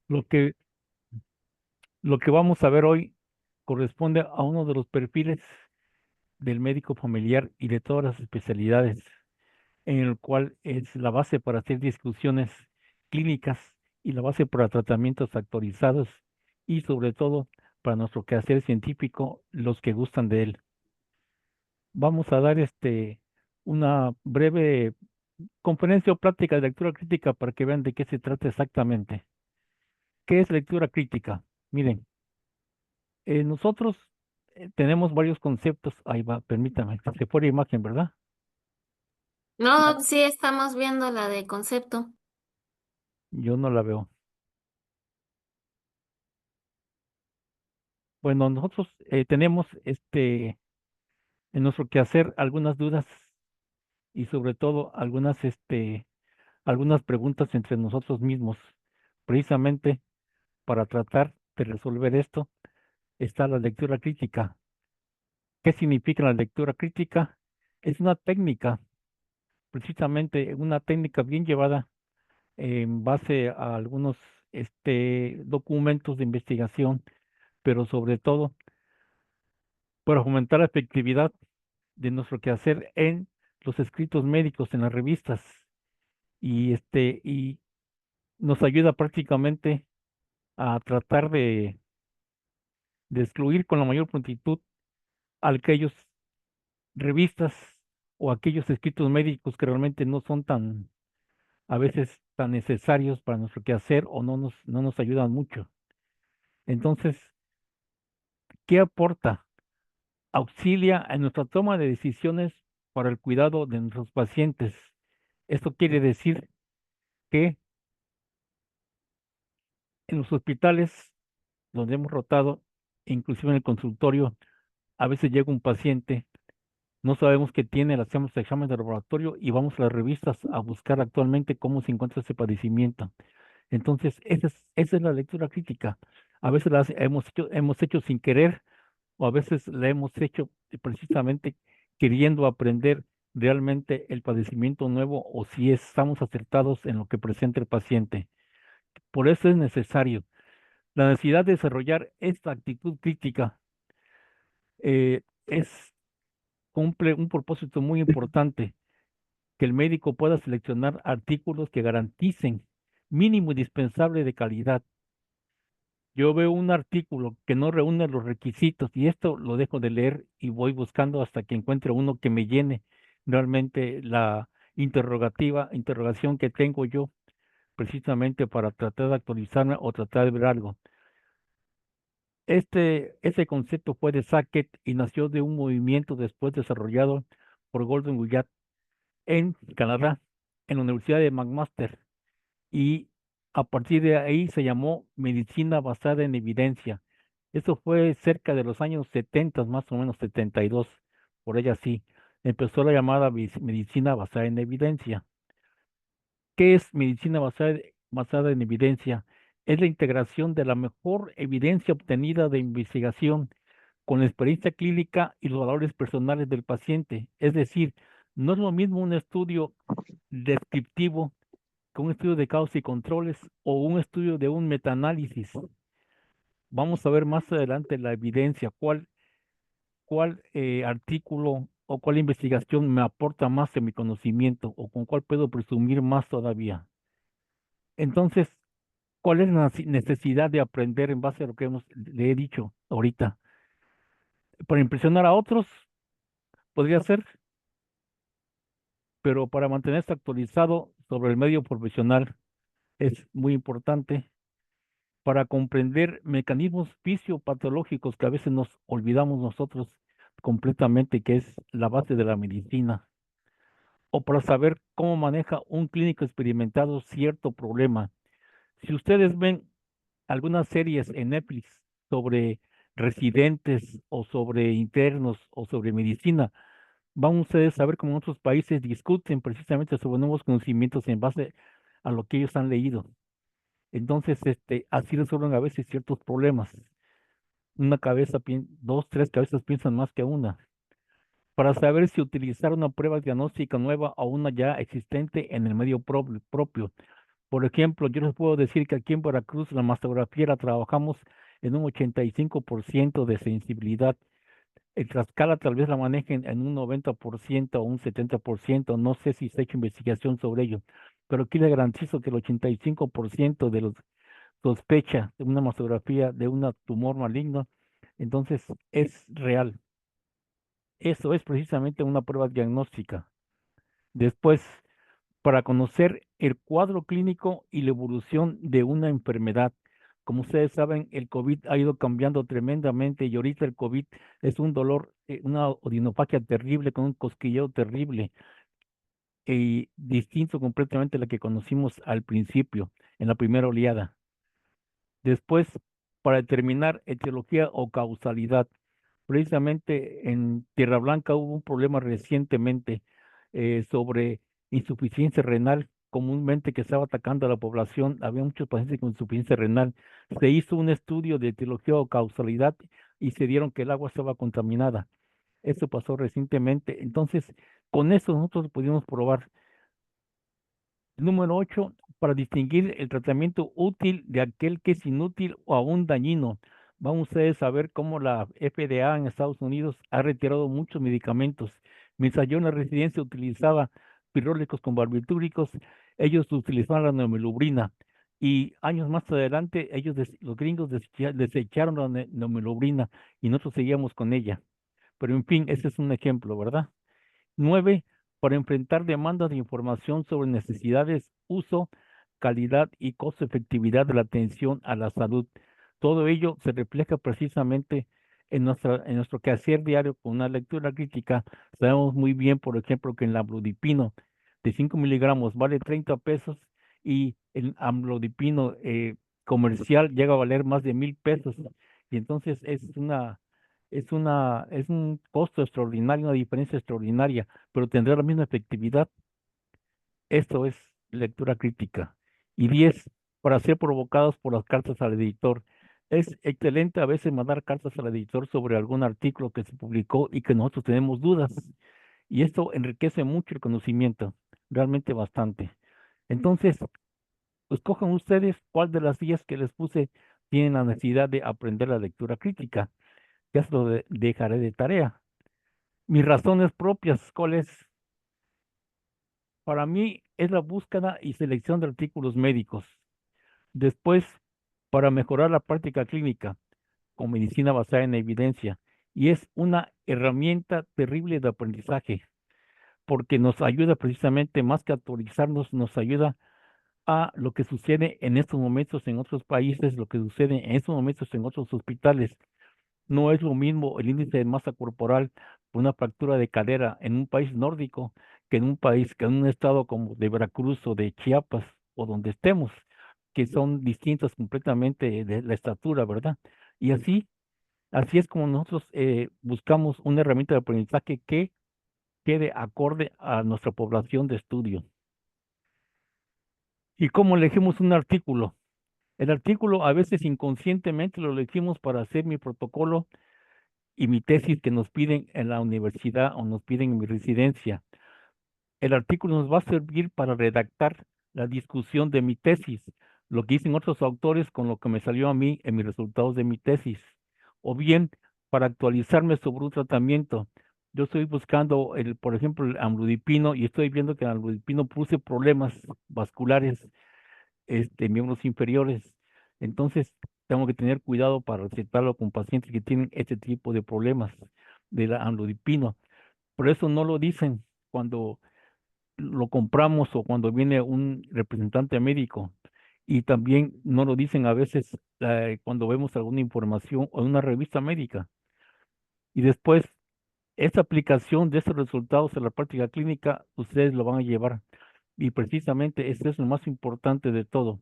Lo que, lo que vamos a ver hoy corresponde a uno de los perfiles del médico familiar y de todas las especialidades, en el cual es la base para hacer discusiones clínicas y la base para tratamientos actualizados y sobre todo para nuestro quehacer científico, los que gustan de él. Vamos a dar una breve conferencia o plática de lectura crítica para que vean de qué se trata exactamente. ¿Qué es lectura crítica? Miren, nosotros tenemos varios conceptos. Ahí va, permítame, se fue la imagen, ¿verdad? No, sí estamos viendo la de concepto. Yo no la veo. Bueno, nosotros tenemos en nuestro quehacer algunas dudas y sobre todo algunas preguntas entre nosotros mismos. Precisamente para tratar de resolver esto está la lectura crítica. ¿Qué significa la lectura crítica? Es una técnica, precisamente una técnica bien llevada en base a algunos documentos de investigación, pero sobre todo para aumentar la efectividad de nuestro quehacer en los escritos médicos, en las revistas, y nos ayuda prácticamente a tratar de excluir con la mayor prontitud a aquellos revistas o aquellos escritos médicos que realmente no son tan, a veces, tan necesarios para nuestro quehacer o no nos ayudan mucho. Entonces, ¿qué aporta? Auxilia en nuestra toma de decisiones para el cuidado de nuestros pacientes. Esto quiere decir que en los hospitales donde hemos rotado, inclusive en el consultorio, a veces llega un paciente, no sabemos qué tiene, le hacemos examen de laboratorio y vamos a las revistas a buscar actualmente cómo se encuentra ese padecimiento. Entonces, esa es la lectura crítica. A veces hemos hecho sin querer o a veces la hemos hecho precisamente queriendo aprender realmente el padecimiento nuevo o si estamos acertados en lo que presenta el paciente. Por eso es necesario la necesidad de desarrollar esta actitud crítica. Es cumple un propósito muy importante, que el médico pueda seleccionar artículos que garanticen mínimo indispensable de calidad. Yo veo un artículo que no reúne los requisitos y esto lo dejo de leer y voy buscando hasta que encuentre uno que me llene realmente la interrogación que tengo yo precisamente para tratar de actualizarme o tratar de ver algo. Ese concepto fue de Sackett y nació de un movimiento después desarrollado por Gordon Guyatt en Canadá, en la Universidad de McMaster, y a partir de ahí se llamó medicina basada en evidencia. Eso fue cerca de los años 70, más o menos 72, por ella sí. Empezó la llamada medicina basada en evidencia. ¿Qué es medicina basada en evidencia? Es la integración de la mejor evidencia obtenida de investigación con la experiencia clínica y los valores personales del paciente. Es decir, no es lo mismo un estudio descriptivo que un estudio de causa y controles o un estudio de un metaanálisis. Vamos a ver más adelante la evidencia, cuál artículo o cuál investigación me aporta más en mi conocimiento o con cuál puedo presumir más todavía. Entonces, ¿cuál es la necesidad de aprender en base a lo que le he dicho ahorita? Para impresionar a otros, podría ser, pero para mantenerse actualizado sobre el medio profesional es muy importante para comprender mecanismos fisiopatológicos que a veces nos olvidamos nosotros completamente, que es la base de la medicina, o para saber cómo maneja un clínico experimentado cierto problema. Si ustedes ven algunas series en Netflix sobre residentes o sobre internos o sobre medicina, van ustedes a ver cómo en otros países discuten precisamente sobre nuevos conocimientos en base a lo que ellos han leído. Entonces, así resuelven a veces ciertos problemas. Una cabeza, dos, tres cabezas piensan más que una. Para saber si utilizar una prueba diagnóstica nueva o una ya existente en el medio propio. Por ejemplo, yo les puedo decir que aquí en Veracruz la mastografía la trabajamos en un 85% de sensibilidad. En Tlaxcala tal vez la manejen en un 90% o un 70%, no sé si se ha hecho investigación sobre ello, pero aquí le garantizo que el 85% de los sospecha de una mastografía de un tumor maligno, entonces es real. Eso es precisamente una prueba diagnóstica. Después, para conocer el cuadro clínico y la evolución de una enfermedad. Como ustedes saben, el COVID ha ido cambiando tremendamente y ahorita el COVID es un dolor, una odinofagia terrible con un cosquilleo terrible y distinto completamente a la que conocimos al principio, en la primera oleada. Después, para determinar etiología o causalidad, precisamente en Tierra Blanca hubo un problema recientemente sobre insuficiencia renal, comúnmente que estaba atacando a la población. Había muchos pacientes con insuficiencia renal. Se hizo un estudio de etiología o causalidad y se dieron que el agua estaba contaminada. Eso pasó recientemente. Entonces, con eso nosotros pudimos probar. Número 8, para distinguir el tratamiento útil de aquel que es inútil o aún dañino. Vamos ustedes a ver cómo la FDA en Estados Unidos ha retirado muchos medicamentos. Mientras yo en la residencia utilizaba pirólicos con barbitúricos, ellos utilizaban la neomelubrina. Y años más adelante, los gringos desecharon la neomelubrina y nosotros seguíamos con ella. Pero en fin, ese es un ejemplo, ¿verdad? 9, para enfrentar demandas de información sobre necesidades, uso, calidad y costo-efectividad de la atención a la salud. Todo ello se refleja precisamente en nuestro quehacer diario con una lectura crítica. Sabemos muy bien, por ejemplo, que el amlodipino de 5 miligramos vale 30 pesos y el amlodipino comercial llega a valer más de 1,000 pesos. Y entonces es un costo extraordinario, una diferencia extraordinaria, pero tendrá la misma efectividad. Esto es lectura crítica. Y 10, para ser provocados por las cartas al editor. Es excelente a veces mandar cartas al editor sobre algún artículo que se publicó y que nosotros tenemos dudas. Y esto enriquece mucho el conocimiento, realmente bastante. Entonces, escojan ustedes cuál de las 10 que les puse tienen la necesidad de aprender la lectura crítica. Ya se lo dejaré de tarea. Mis razones propias, ¿cuáles? Para mí es la búsqueda y selección de artículos médicos. Después, para mejorar la práctica clínica con medicina basada en evidencia. Y es una herramienta terrible de aprendizaje, porque nos ayuda precisamente más que a actualizarnos, nos ayuda a lo que sucede en estos momentos en otros países, lo que sucede en estos momentos en otros hospitales. No es lo mismo el índice de masa corporal por una fractura de cadera en un país nórdico que en un país, que en un estado como de Veracruz o de Chiapas o donde estemos, que son distintas completamente de la estatura, ¿verdad? Y así es como nosotros buscamos una herramienta de aprendizaje que quede acorde a nuestra población de estudio. ¿Y cómo elegimos un artículo? El artículo a veces inconscientemente lo elegimos para hacer mi protocolo y mi tesis que nos piden en la universidad o nos piden en mi residencia. El artículo nos va a servir para redactar la discusión de mi tesis, lo que dicen otros autores con lo que me salió a mí en mis resultados de mi tesis, o bien para actualizarme sobre un tratamiento. Yo estoy buscando, por ejemplo, el amlodipino y estoy viendo que el amlodipino produce problemas vasculares miembros inferiores. Entonces, tengo que tener cuidado para recetarlo con pacientes que tienen este tipo de problemas de la amlodipino. Por eso no lo dicen cuando lo compramos o cuando viene un representante médico. Y también no lo dicen a veces cuando vemos alguna información o en una revista médica. Y después, esta aplicación de estos resultados a la práctica clínica, ustedes lo van a llevar. Y precisamente este es lo más importante de todo,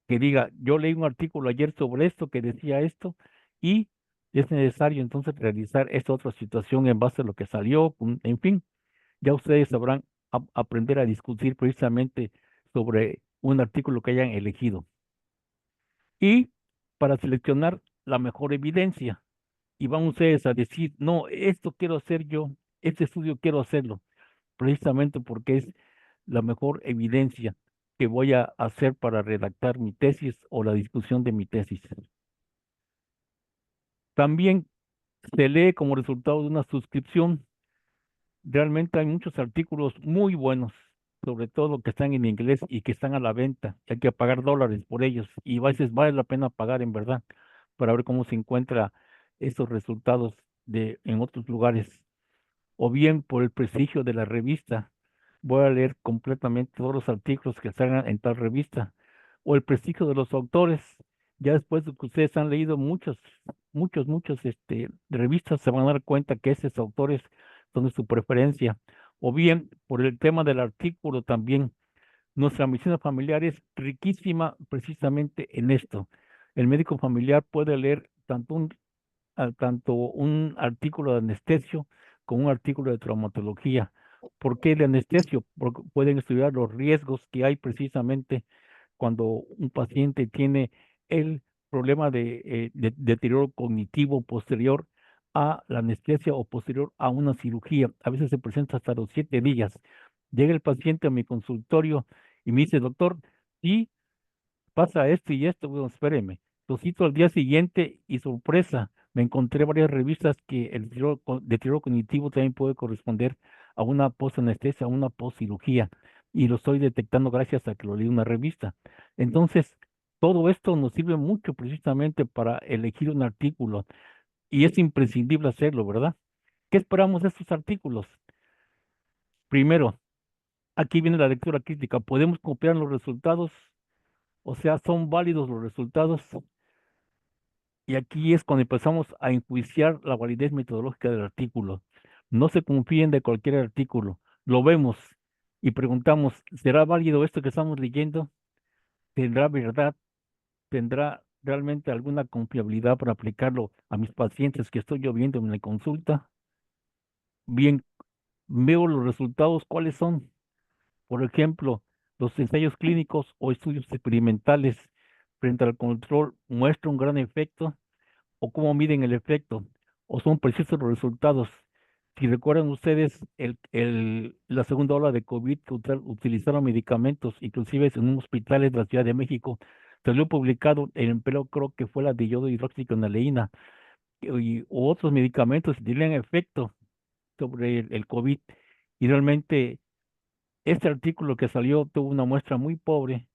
que diga, yo leí un artículo ayer sobre esto que decía esto y es necesario entonces realizar esta otra situación en base a lo que salió, en fin, ya ustedes sabrán aprender a discutir precisamente sobre un artículo que hayan elegido. Y para seleccionar la mejor evidencia, y van ustedes a decir, no, esto quiero hacer yo, este estudio quiero hacerlo, precisamente porque es la mejor evidencia. que voy a hacer para redactar mi tesis o la discusión de mi tesis. También se lee como resultado de una suscripción. Realmente hay muchos artículos muy buenos, sobre todo que están en inglés y que están a la venta. Hay que pagar dólares por ellos y a veces vale la pena pagar en verdad para ver cómo se encuentra esos resultados en otros lugares. O bien por el prestigio de la revista. Voy a leer completamente todos los artículos que salgan en tal revista. O el prestigio de los autores. Ya después de que ustedes han leído muchos revistas, se van a dar cuenta que esos autores son de su preferencia. O bien por el tema del artículo también. Nuestra medicina familiar es riquísima precisamente en esto. El médico familiar puede leer tanto un artículo de anestesio como un artículo de traumatología. ¿Por qué de anestesio? Porque pueden estudiar los riesgos que hay precisamente cuando un paciente tiene el problema de deterioro cognitivo posterior a la anestesia o posterior a una cirugía. A veces se presenta hasta los 7 días. Llega el paciente a mi consultorio y me dice, doctor, sí, pasa esto y esto, bueno, espéreme. Lo cito al día siguiente y sorpresa, me encontré varias revistas que el deterioro cognitivo también puede corresponder a una postanestesia, a una postcirugía, y lo estoy detectando gracias a que lo leí en una revista. Entonces, todo esto nos sirve mucho precisamente para elegir un artículo y es imprescindible hacerlo, ¿verdad? ¿Qué esperamos de estos artículos? Primero, aquí viene la lectura crítica. ¿Podemos copiar los resultados? O sea, ¿son válidos los resultados? Y aquí es cuando empezamos a enjuiciar la validez metodológica del artículo. No se confíen de cualquier artículo. Lo vemos y preguntamos, ¿será válido esto que estamos leyendo? ¿Tendrá verdad? ¿Tendrá realmente alguna confiabilidad para aplicarlo a mis pacientes que estoy yo viendo en la consulta? Bien, veo los resultados, ¿cuáles son? Por ejemplo, los ensayos clínicos o estudios experimentales frente al control muestran un gran efecto o cómo miden el efecto, o son precisos los resultados. Si recuerdan ustedes la segunda ola de COVID que utilizaron medicamentos, inclusive en un hospital de la Ciudad de México, salió publicado el empleo, creo que fue la de yodo hidroxiconaleína, o otros medicamentos que tenían efecto sobre el COVID. Y realmente este artículo que salió tuvo una muestra muy pobre,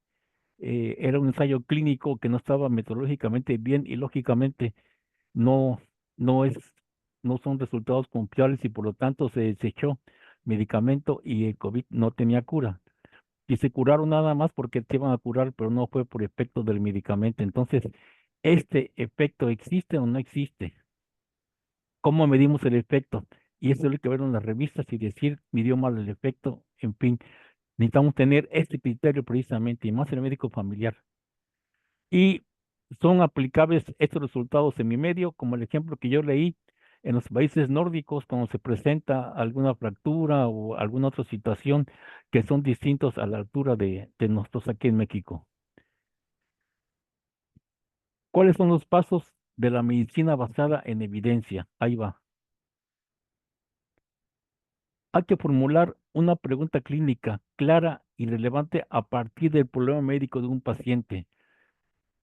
era un ensayo clínico que no estaba metodológicamente bien y lógicamente no, no es, no son resultados confiables y por lo tanto se desechó medicamento y el COVID no tenía cura. Y se curaron nada más porque te iban a curar, pero no fue por efecto del medicamento. Entonces, ¿este efecto existe o no existe? ¿Cómo medimos el efecto? Y eso hay que verlo en las revistas y decir, midió mal el efecto, en fin, necesitamos tener este criterio precisamente, y más en el médico familiar. Y son aplicables estos resultados en mi medio, como el ejemplo que yo leí en los países nórdicos, cuando se presenta alguna fractura o alguna otra situación que son distintos a la altura de nosotros aquí en México. ¿Cuáles son los pasos de la medicina basada en evidencia? Ahí va. Hay que formular una pregunta clínica clara y relevante a partir del problema médico de un paciente.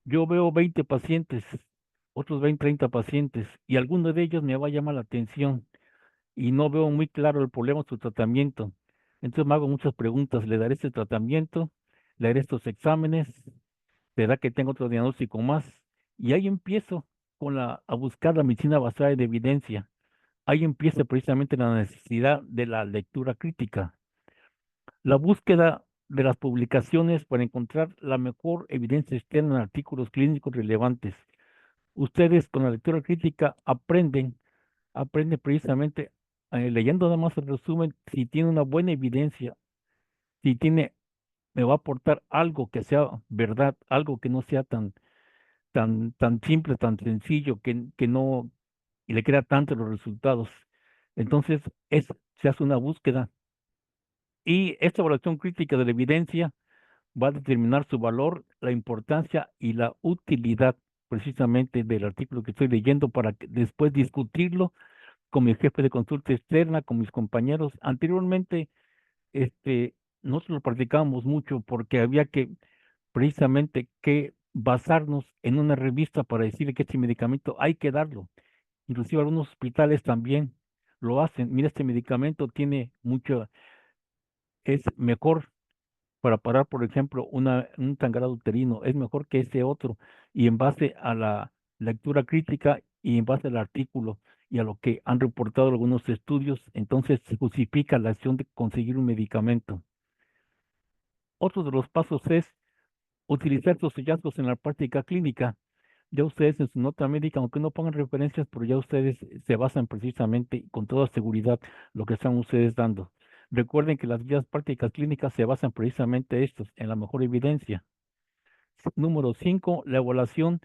Yo veo 20 pacientes, otros 20, 30 pacientes, y alguno de ellos me va a llamar la atención y no veo muy claro el problema de su tratamiento. Entonces me hago muchas preguntas. ¿Le daré este tratamiento? ¿Le haré estos exámenes? ¿Será que tengo otro diagnóstico más? Y ahí empiezo a buscar la medicina basada en evidencia. Ahí empieza precisamente la necesidad de la lectura crítica. La búsqueda de las publicaciones para encontrar la mejor evidencia externa en artículos clínicos relevantes. Ustedes con la lectura crítica aprenden precisamente leyendo nada más el resumen, si tiene una buena evidencia, si tiene, me va a aportar algo que sea verdad, algo que no sea tan simple, tan sencillo, que no y le crea tanto los resultados. Entonces, se hace una búsqueda y esta evaluación crítica de la evidencia va a determinar su valor, la importancia y la utilidad precisamente del artículo que estoy leyendo para después discutirlo con mi jefe de consulta externa, con mis compañeros. Anteriormente, este, nosotros lo practicábamos mucho porque había que precisamente que basarnos en una revista para decirle que este medicamento hay que darlo. Inclusive algunos hospitales también lo hacen. Mira, este medicamento tiene mucho, es mejor para parar, por ejemplo, un sangrado uterino, es mejor que ese otro. Y en base a la lectura crítica y en base al artículo y a lo que han reportado algunos estudios, entonces se justifica la acción de conseguir un medicamento. Otro de los pasos es utilizar estos hallazgos en la práctica clínica. Ya ustedes en su nota médica, aunque no pongan referencias, pero ya ustedes se basan precisamente con toda seguridad lo que están ustedes dando. Recuerden que las guías prácticas clínicas se basan precisamente estos, en la mejor evidencia. Número 5, la evaluación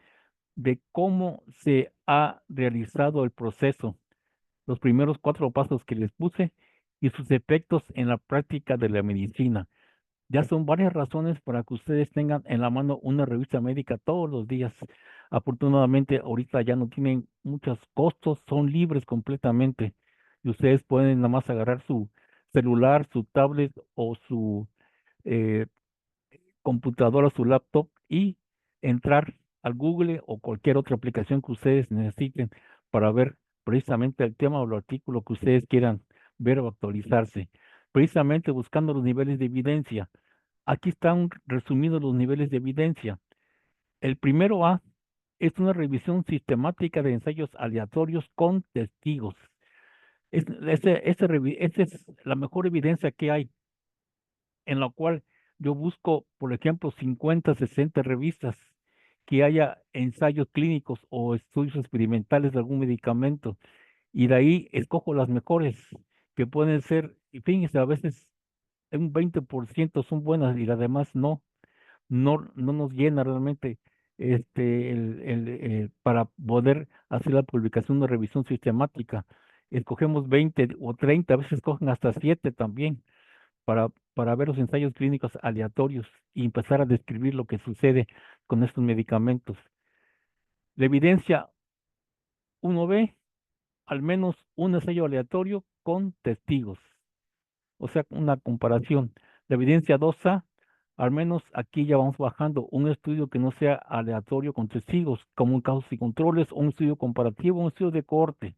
de cómo se ha realizado el proceso. Los primeros 4 pasos que les puse y sus efectos en la práctica de la medicina. Ya son varias razones para que ustedes tengan en la mano una revista médica todos los días. Afortunadamente, ahorita ya no tienen muchos costos, son libres completamente. Y ustedes pueden nada más agarrar su celular, su tablet o su eh, computadora, su laptop y entrar al Google o cualquier otra aplicación que ustedes necesiten para ver precisamente el tema o el artículo que ustedes quieran ver o actualizarse. Precisamente buscando los niveles de evidencia. Aquí están resumidos los niveles de evidencia. El primero A es una revisión sistemática de ensayos aleatorios con testigos. Esta es la mejor evidencia que hay, en la cual yo busco, por ejemplo, 50, 60 revistas que haya ensayos clínicos o estudios experimentales de algún medicamento, y de ahí escojo las mejores, que pueden ser, y fíjense, a veces un 20% son buenas y las demás no nos llena realmente para poder hacer la publicación de revisión sistemática. Escogemos 20 o 30, a veces escogen hasta 7 también para ver los ensayos clínicos aleatorios y empezar a describir lo que sucede con estos medicamentos. La evidencia 1B, al menos un ensayo aleatorio con testigos, o sea, una comparación. La evidencia 2A, al menos aquí ya vamos bajando un estudio que no sea aleatorio con testigos, como un casos y controles, un estudio comparativo, un estudio de cohorte.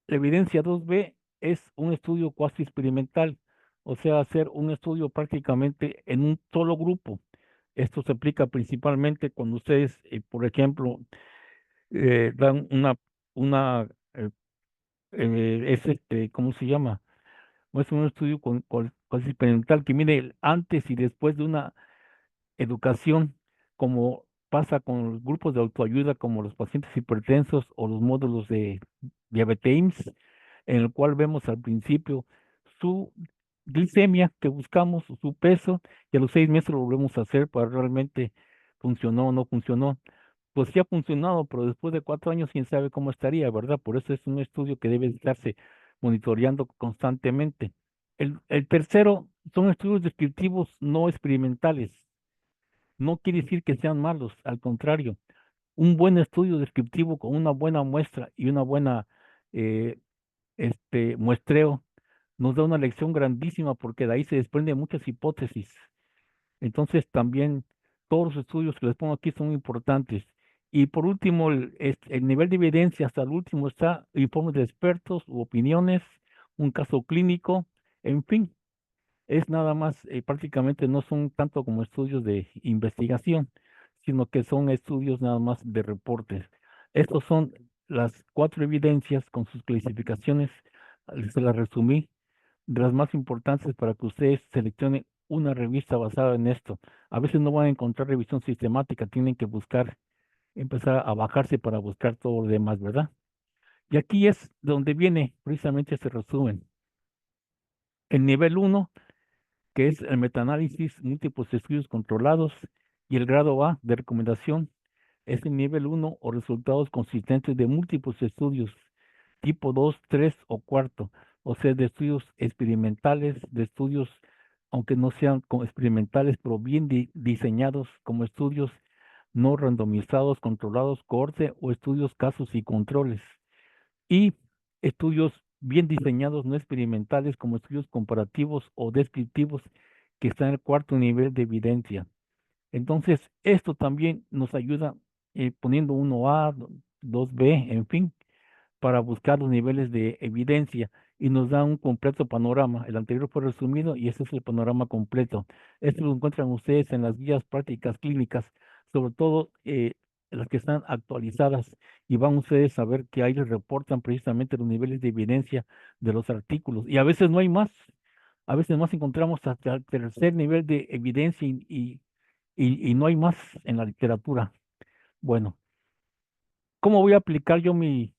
La evidencia 2B es un estudio cuasi experimental, o sea, hacer un estudio prácticamente en un solo grupo. Esto se aplica principalmente cuando ustedes, por ejemplo, dan una eh, ¿cómo se llama? Es un estudio cuasi experimental que mide el antes y después de una educación, como pasa con los grupos de autoayuda, como los pacientes hipertensos o los módulos de diabetes, en el cual vemos al principio su glicemia que buscamos, su peso, y a los 6 meses lo volvemos a hacer para realmente funcionó o no funcionó. Pues sí ha funcionado, pero después de 4 años, quién sabe cómo estaría, ¿verdad? Por eso es un estudio que debe estarse monitoreando constantemente. El tercero son estudios descriptivos no experimentales. No quiere decir que sean malos, al contrario, un buen estudio descriptivo con una buena muestra y una buena eh, muestreo nos da una lección grandísima porque de ahí se desprenden muchas hipótesis. Entonces también todos los estudios que les pongo aquí son importantes. Y por último, el nivel de evidencia hasta el último está informes de expertos u opiniones, un caso clínico, en fin, es nada más, prácticamente no son tanto como estudios de investigación, sino que son estudios nada más de reportes. Estos son las 4 evidencias con sus clasificaciones, se las resumí, de las más importantes para que ustedes seleccionen una revista basada en esto. A veces no van a encontrar revisión sistemática, tienen que buscar, empezar a bajarse para buscar todo lo demás, ¿verdad? Y aquí es donde viene precisamente este resumen. El nivel 1, que es el metaanálisis, múltiples estudios controlados, y el grado A de recomendación es el nivel 1 o resultados consistentes de múltiples estudios, tipo 2, 3 o cuarto, o sea, de estudios experimentales, de estudios, aunque no sean experimentales, pero bien diseñados como estudios no randomizados, controlados, cohorte o estudios casos y controles. Y estudios bien diseñados, no experimentales, como estudios comparativos o descriptivos que están en el cuarto nivel de evidencia. Entonces, esto también nos ayuda poniendo 1A, 2B, en fin, para buscar los niveles de evidencia y nos da un completo panorama. El anterior fue resumido y este es el panorama completo. Esto lo encuentran ustedes en las guías prácticas clínicas, sobre todo las que están actualizadas, y van ustedes a ver que ahí les reportan precisamente los niveles de evidencia de los artículos. Y a veces no hay más. A veces más encontramos hasta el tercer nivel de evidencia y no hay más en la literatura. Bueno, ¿cómo voy a aplicar yo mi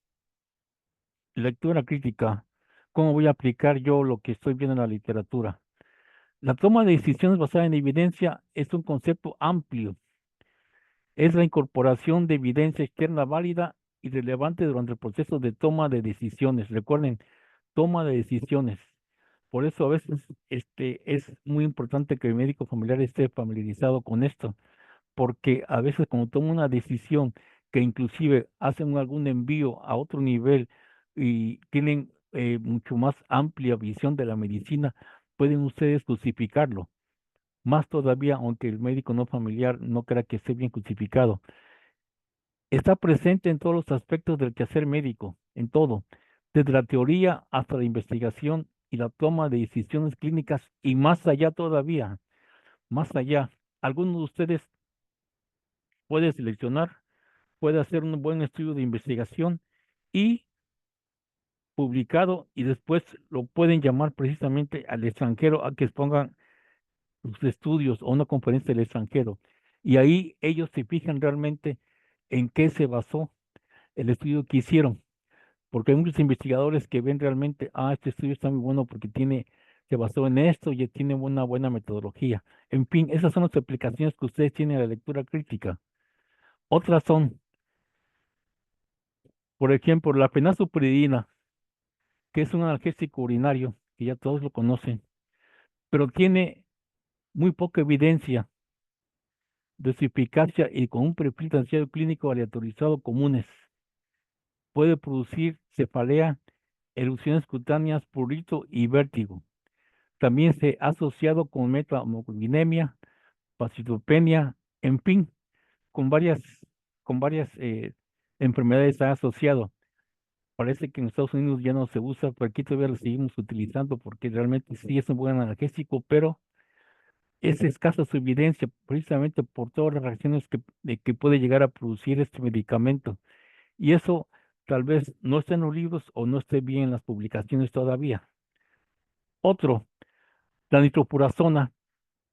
lectura crítica? ¿Cómo voy a aplicar yo lo que estoy viendo en la literatura? La toma de decisiones basada en evidencia es un concepto amplio. Es la incorporación de evidencia externa válida y relevante durante el proceso de toma de decisiones. Recuerden, toma de decisiones. Por eso a veces es muy importante que el médico familiar esté familiarizado con esto, porque a veces cuando toma una decisión que inclusive hacen algún envío a otro nivel y tienen mucho más amplia visión de la medicina, pueden ustedes justificarlo. Más todavía, aunque el médico no familiar no crea que esté bien justificado. Está presente en todos los aspectos del quehacer médico, en todo, desde la teoría hasta la investigación y la toma de decisiones clínicas y más allá todavía, más allá. Algunos de ustedes puede seleccionar, puede hacer un buen estudio de investigación y publicado y después lo pueden llamar precisamente al extranjero a que expongan sus estudios o una conferencia del extranjero. Y ahí ellos se fijan realmente en qué se basó el estudio que hicieron, porque hay muchos investigadores que ven realmente, este estudio está muy bueno porque se basó en esto y tiene una buena metodología. En fin, esas son las aplicaciones que ustedes tienen a la lectura crítica. Otras son, por ejemplo, la fenazopiridina, que es un analgésico urinario, que ya todos lo conocen, pero tiene muy poca evidencia de su eficacia y con un perfil de ensayo clínico aleatorizado comunes. Puede producir cefalea, erupciones cutáneas, prurito y vértigo. También se ha asociado con metahemoglobinemia, pasitopenia, en fin, con varias enfermedades está asociado. Parece que en Estados Unidos ya no se usa, pero aquí todavía lo seguimos utilizando porque realmente sí es un buen analgésico, pero es escasa su evidencia precisamente por todas las reacciones que puede llegar a producir este medicamento. Y eso tal vez no esté en los libros o no esté bien en las publicaciones todavía. Otro, la nitrofurazona,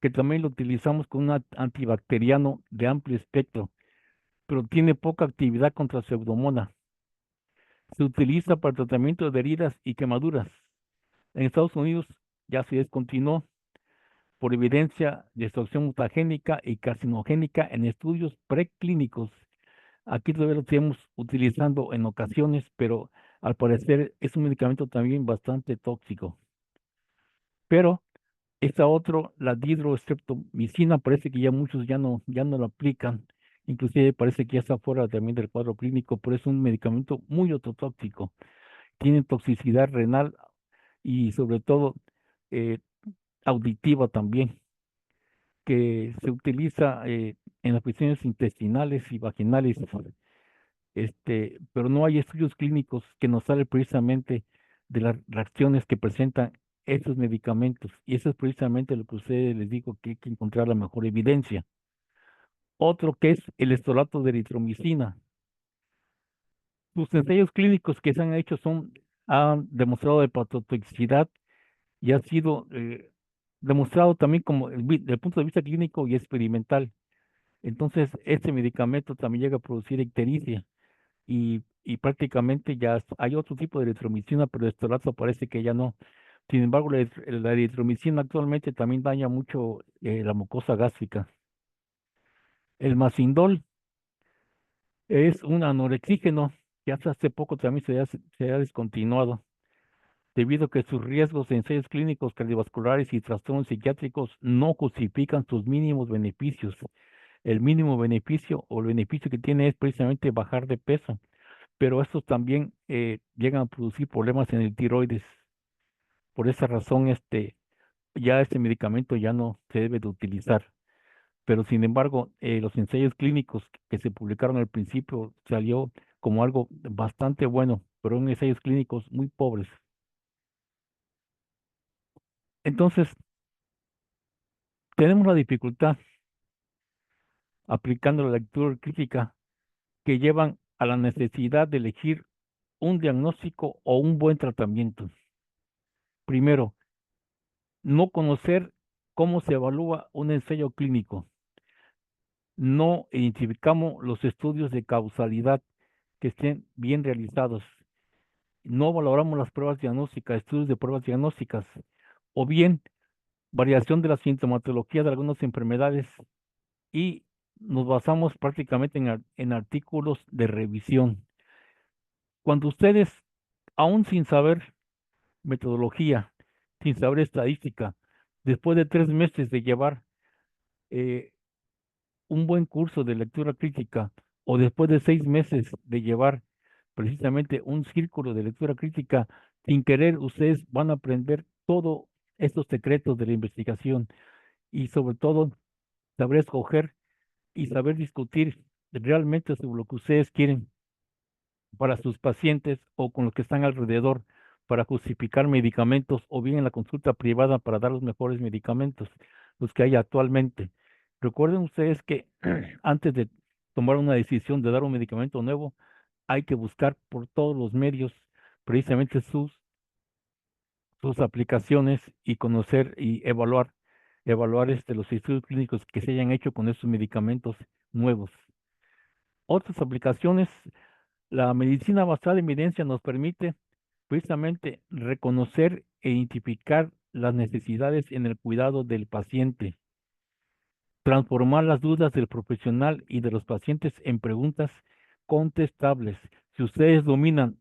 que también lo utilizamos como un antibacteriano de amplio espectro, pero tiene poca actividad contra Pseudomonas. Se utiliza para tratamiento de heridas y quemaduras. En Estados Unidos ya se descontinuó por evidencia de destrucción mutagénica y carcinogénica en estudios preclínicos. Aquí todavía lo seguimos utilizando en ocasiones, pero al parecer es un medicamento también bastante tóxico. Pero esta otro, la dihidrostreptomicina, parece que ya muchos ya no lo aplican. Inclusive parece que ya está fuera también del cuadro clínico, pero es un medicamento muy ototóxico. Tiene toxicidad renal y sobre todo eh, auditiva también, que se utiliza en las cuestiones intestinales y vaginales, pero no hay estudios clínicos que nos salen precisamente de las reacciones que presentan estos medicamentos. Y eso es precisamente lo que a ustedes les digo, que hay que encontrar la mejor evidencia. Otro que es el estolato de eritromicina. Sus ensayos clínicos que se han hecho han demostrado hepatotoxicidad y ha sido demostrado también como desde el punto de vista clínico y experimental. Entonces, este medicamento también llega a producir ictericia y prácticamente hay otro tipo de eritromicina, pero el estolato parece que ya no. Sin embargo, la eritromicina actualmente también daña mucho la mucosa gástrica. El macindol es un anorexígeno que hasta hace poco también se ha descontinuado, debido a que sus riesgos de ensayos clínicos cardiovasculares y trastornos psiquiátricos no justifican sus mínimos beneficios. El mínimo beneficio o el beneficio que tiene es precisamente bajar de peso, pero estos también llegan a producir problemas en el tiroides. Por esa razón, ya este medicamento ya no se debe de utilizar. Pero sin embargo, los ensayos clínicos que se publicaron al principio salió como algo bastante bueno, pero en ensayos clínicos muy pobres. Entonces, tenemos la dificultad aplicando la lectura crítica que llevan a la necesidad de elegir un diagnóstico o un buen tratamiento. Primero, no conocer cómo se evalúa un ensayo clínico. No identificamos los estudios de causalidad que estén bien realizados. No valoramos las pruebas diagnósticas, estudios de pruebas diagnósticas, o bien variación de la sintomatología de algunas enfermedades y nos basamos prácticamente en artículos de revisión. Cuando ustedes, aún sin saber metodología, sin saber estadística, después de 3 meses de llevar eh, un buen curso de lectura crítica o después de 6 meses de llevar precisamente un círculo de lectura crítica, sin querer ustedes van a aprender todos estos secretos de la investigación y sobre todo saber escoger y saber discutir realmente sobre lo que ustedes quieren para sus pacientes o con los que están alrededor para justificar medicamentos o bien en la consulta privada para dar los mejores medicamentos, los que hay actualmente. Recuerden ustedes que antes de tomar una decisión de dar un medicamento nuevo, hay que buscar por todos los medios precisamente sus aplicaciones y conocer y evaluar los estudios clínicos que se hayan hecho con estos medicamentos nuevos. Otras aplicaciones, la medicina basada en evidencia nos permite precisamente reconocer e identificar las necesidades en el cuidado del paciente, transformar las dudas del profesional y de los pacientes en preguntas contestables. Si ustedes dominan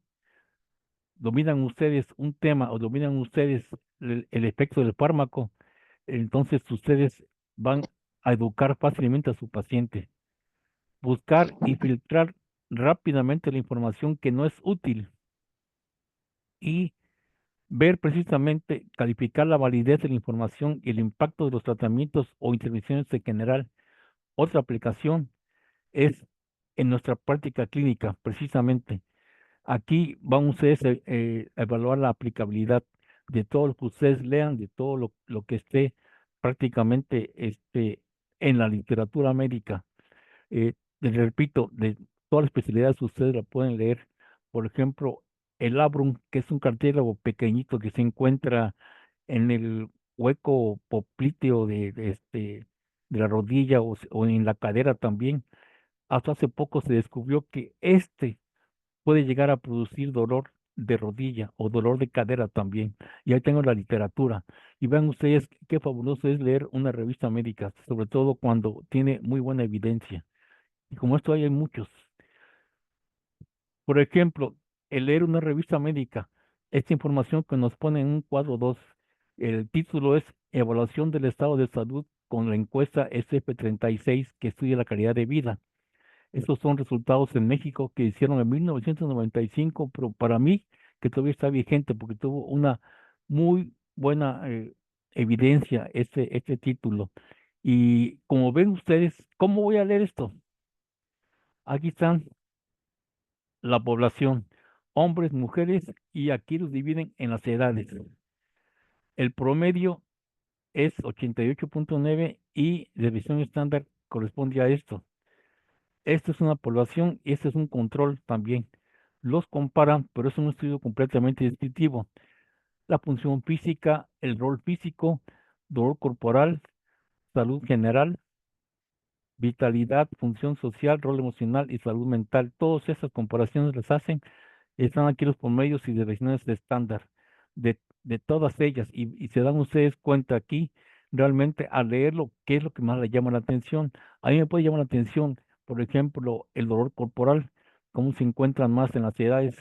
ustedes un tema o dominan ustedes el efecto del fármaco, entonces ustedes van a educar fácilmente a su paciente. Buscar y filtrar rápidamente la información que no es útil y ver precisamente, calificar la validez de la información y el impacto de los tratamientos o intervenciones en general. Otra aplicación es en nuestra práctica clínica, precisamente. Aquí van ustedes a evaluar la aplicabilidad de todo lo que ustedes lean, de todo lo que esté prácticamente en la literatura médica. Les repito, de todas las especialidades ustedes la pueden leer. Por ejemplo, el labrum, que es un cartílago pequeñito que se encuentra en el hueco popliteo de la rodilla o en la cadera también. Hasta hace poco se descubrió que puede llegar a producir dolor de rodilla o dolor de cadera también. Y ahí tengo la literatura. Y vean ustedes qué fabuloso es leer una revista médica, sobre todo cuando tiene muy buena evidencia. Y como esto hay muchos. Por ejemplo, el leer una revista médica, esta información que nos pone en un cuadro 2, el título es Evaluación del estado de salud con la encuesta SF36 que estudia la calidad de vida. Estos son resultados en México que hicieron en 1995, pero para mí que todavía está vigente porque tuvo una muy buena evidencia este título. Y como ven ustedes, ¿cómo voy a leer esto? Aquí están la población, hombres, mujeres, y aquí los dividen en las edades. El promedio es 88.9 y la visión estándar corresponde a esto. Esto es una población y este es un control también. Los comparan, pero es un estudio completamente descriptivo. La función física, el rol físico, dolor corporal, salud general, vitalidad, función social, rol emocional y salud mental. Todas esas comparaciones las hacen. Están aquí los promedios y desviaciones de estándar de todas ellas y se dan ustedes cuenta aquí realmente al leerlo qué es lo que más le llama la atención. A mí me puede llamar la atención, por ejemplo, el dolor corporal, cómo se encuentran más en las edades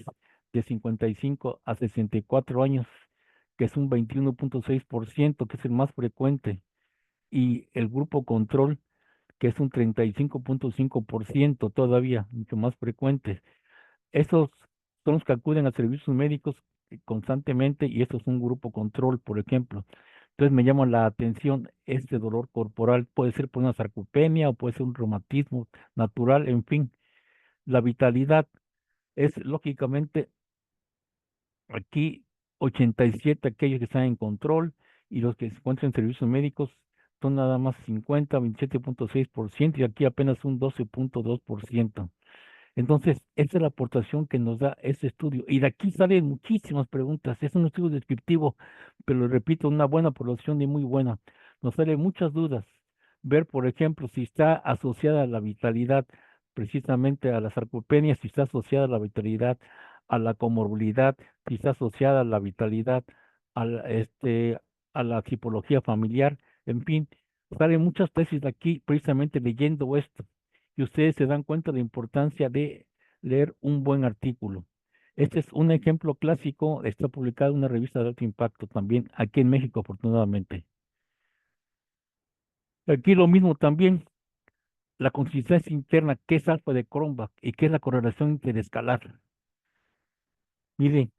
de 55 a 64 años, que es un 21.6%, que es el más frecuente, y el grupo control, que es un 35.5% todavía, mucho más frecuente. Esos son los que acuden a servicios médicos constantemente y esto es un grupo control, por ejemplo. Entonces me llama la atención este dolor corporal, puede ser por una sarcopenia o puede ser un reumatismo natural, en fin. La vitalidad es lógicamente aquí 87 aquellos que están en control y los que se encuentran en servicios médicos son nada más 50, 27.6% y aquí apenas un 12.2%. Entonces, esa es la aportación que nos da este estudio. Y de aquí salen muchísimas preguntas. Es un estudio descriptivo, pero lo repito, una buena población y muy buena. Nos salen muchas dudas. Ver, por ejemplo, si está asociada a la vitalidad, precisamente a la sarcopenia, si está asociada a la vitalidad, a la comorbilidad, si está asociada a la vitalidad, a a la tipología familiar, en fin, salen muchas tesis de aquí precisamente leyendo esto y ustedes se dan cuenta de la importancia de leer un buen artículo. Este es un ejemplo clásico, está publicado en una revista de alto impacto también aquí en México, afortunadamente. Aquí lo mismo también, la consistencia interna, qué es alfa de Cronbach y qué es la correlación interescalar. Miren,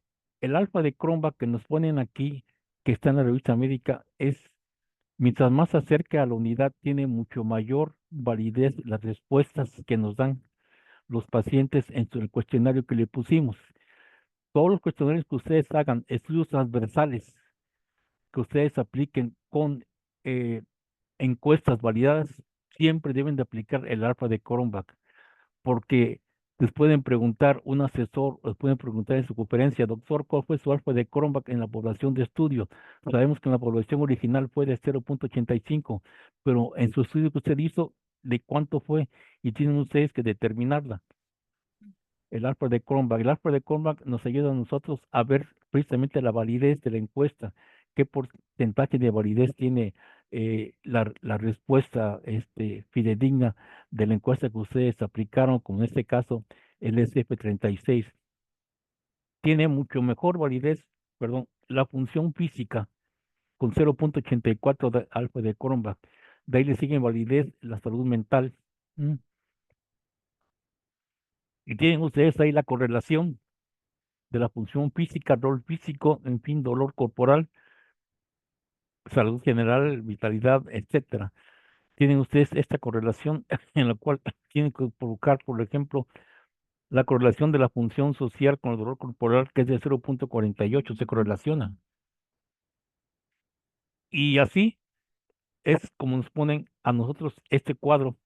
el alfa de Cronbach que nos ponen aquí, que está en la revista médica, es mientras más se acerca a la unidad, tiene mucho mayor validez las respuestas que nos dan los pacientes en el cuestionario que le pusimos. Todos los cuestionarios que ustedes hagan, estudios transversales que ustedes apliquen con eh, encuestas validadas, siempre deben de aplicar el alfa de Cronbach, porque les pueden preguntar un asesor, les pueden preguntar en su conferencia, doctor, ¿cuál fue su alfa de Cronbach en la población de estudio? Sabemos que en la población original fue de 0.85, pero en su estudio que usted hizo, ¿de cuánto fue? Y tienen ustedes que determinarla. El alfa de Cronbach. El alfa de Cronbach nos ayuda a nosotros a ver precisamente la validez de la encuesta, qué porcentaje de validez tiene la respuesta fidedigna de la encuesta que ustedes aplicaron, como en este caso el SF36. Tiene mucho mejor validez, perdón, la función física con 0.84 de alfa de Cronbach. De ahí le sigue en validez la salud mental. ¿Mm? Y tienen ustedes ahí la correlación de la función física, rol físico, en fin, dolor corporal, salud general, vitalidad, etcétera. Tienen ustedes esta correlación en la cual tienen que provocar, por ejemplo, la correlación de la función social con el dolor corporal, que es de 0.48, se correlaciona. Y así es como nos ponen a nosotros este cuadro.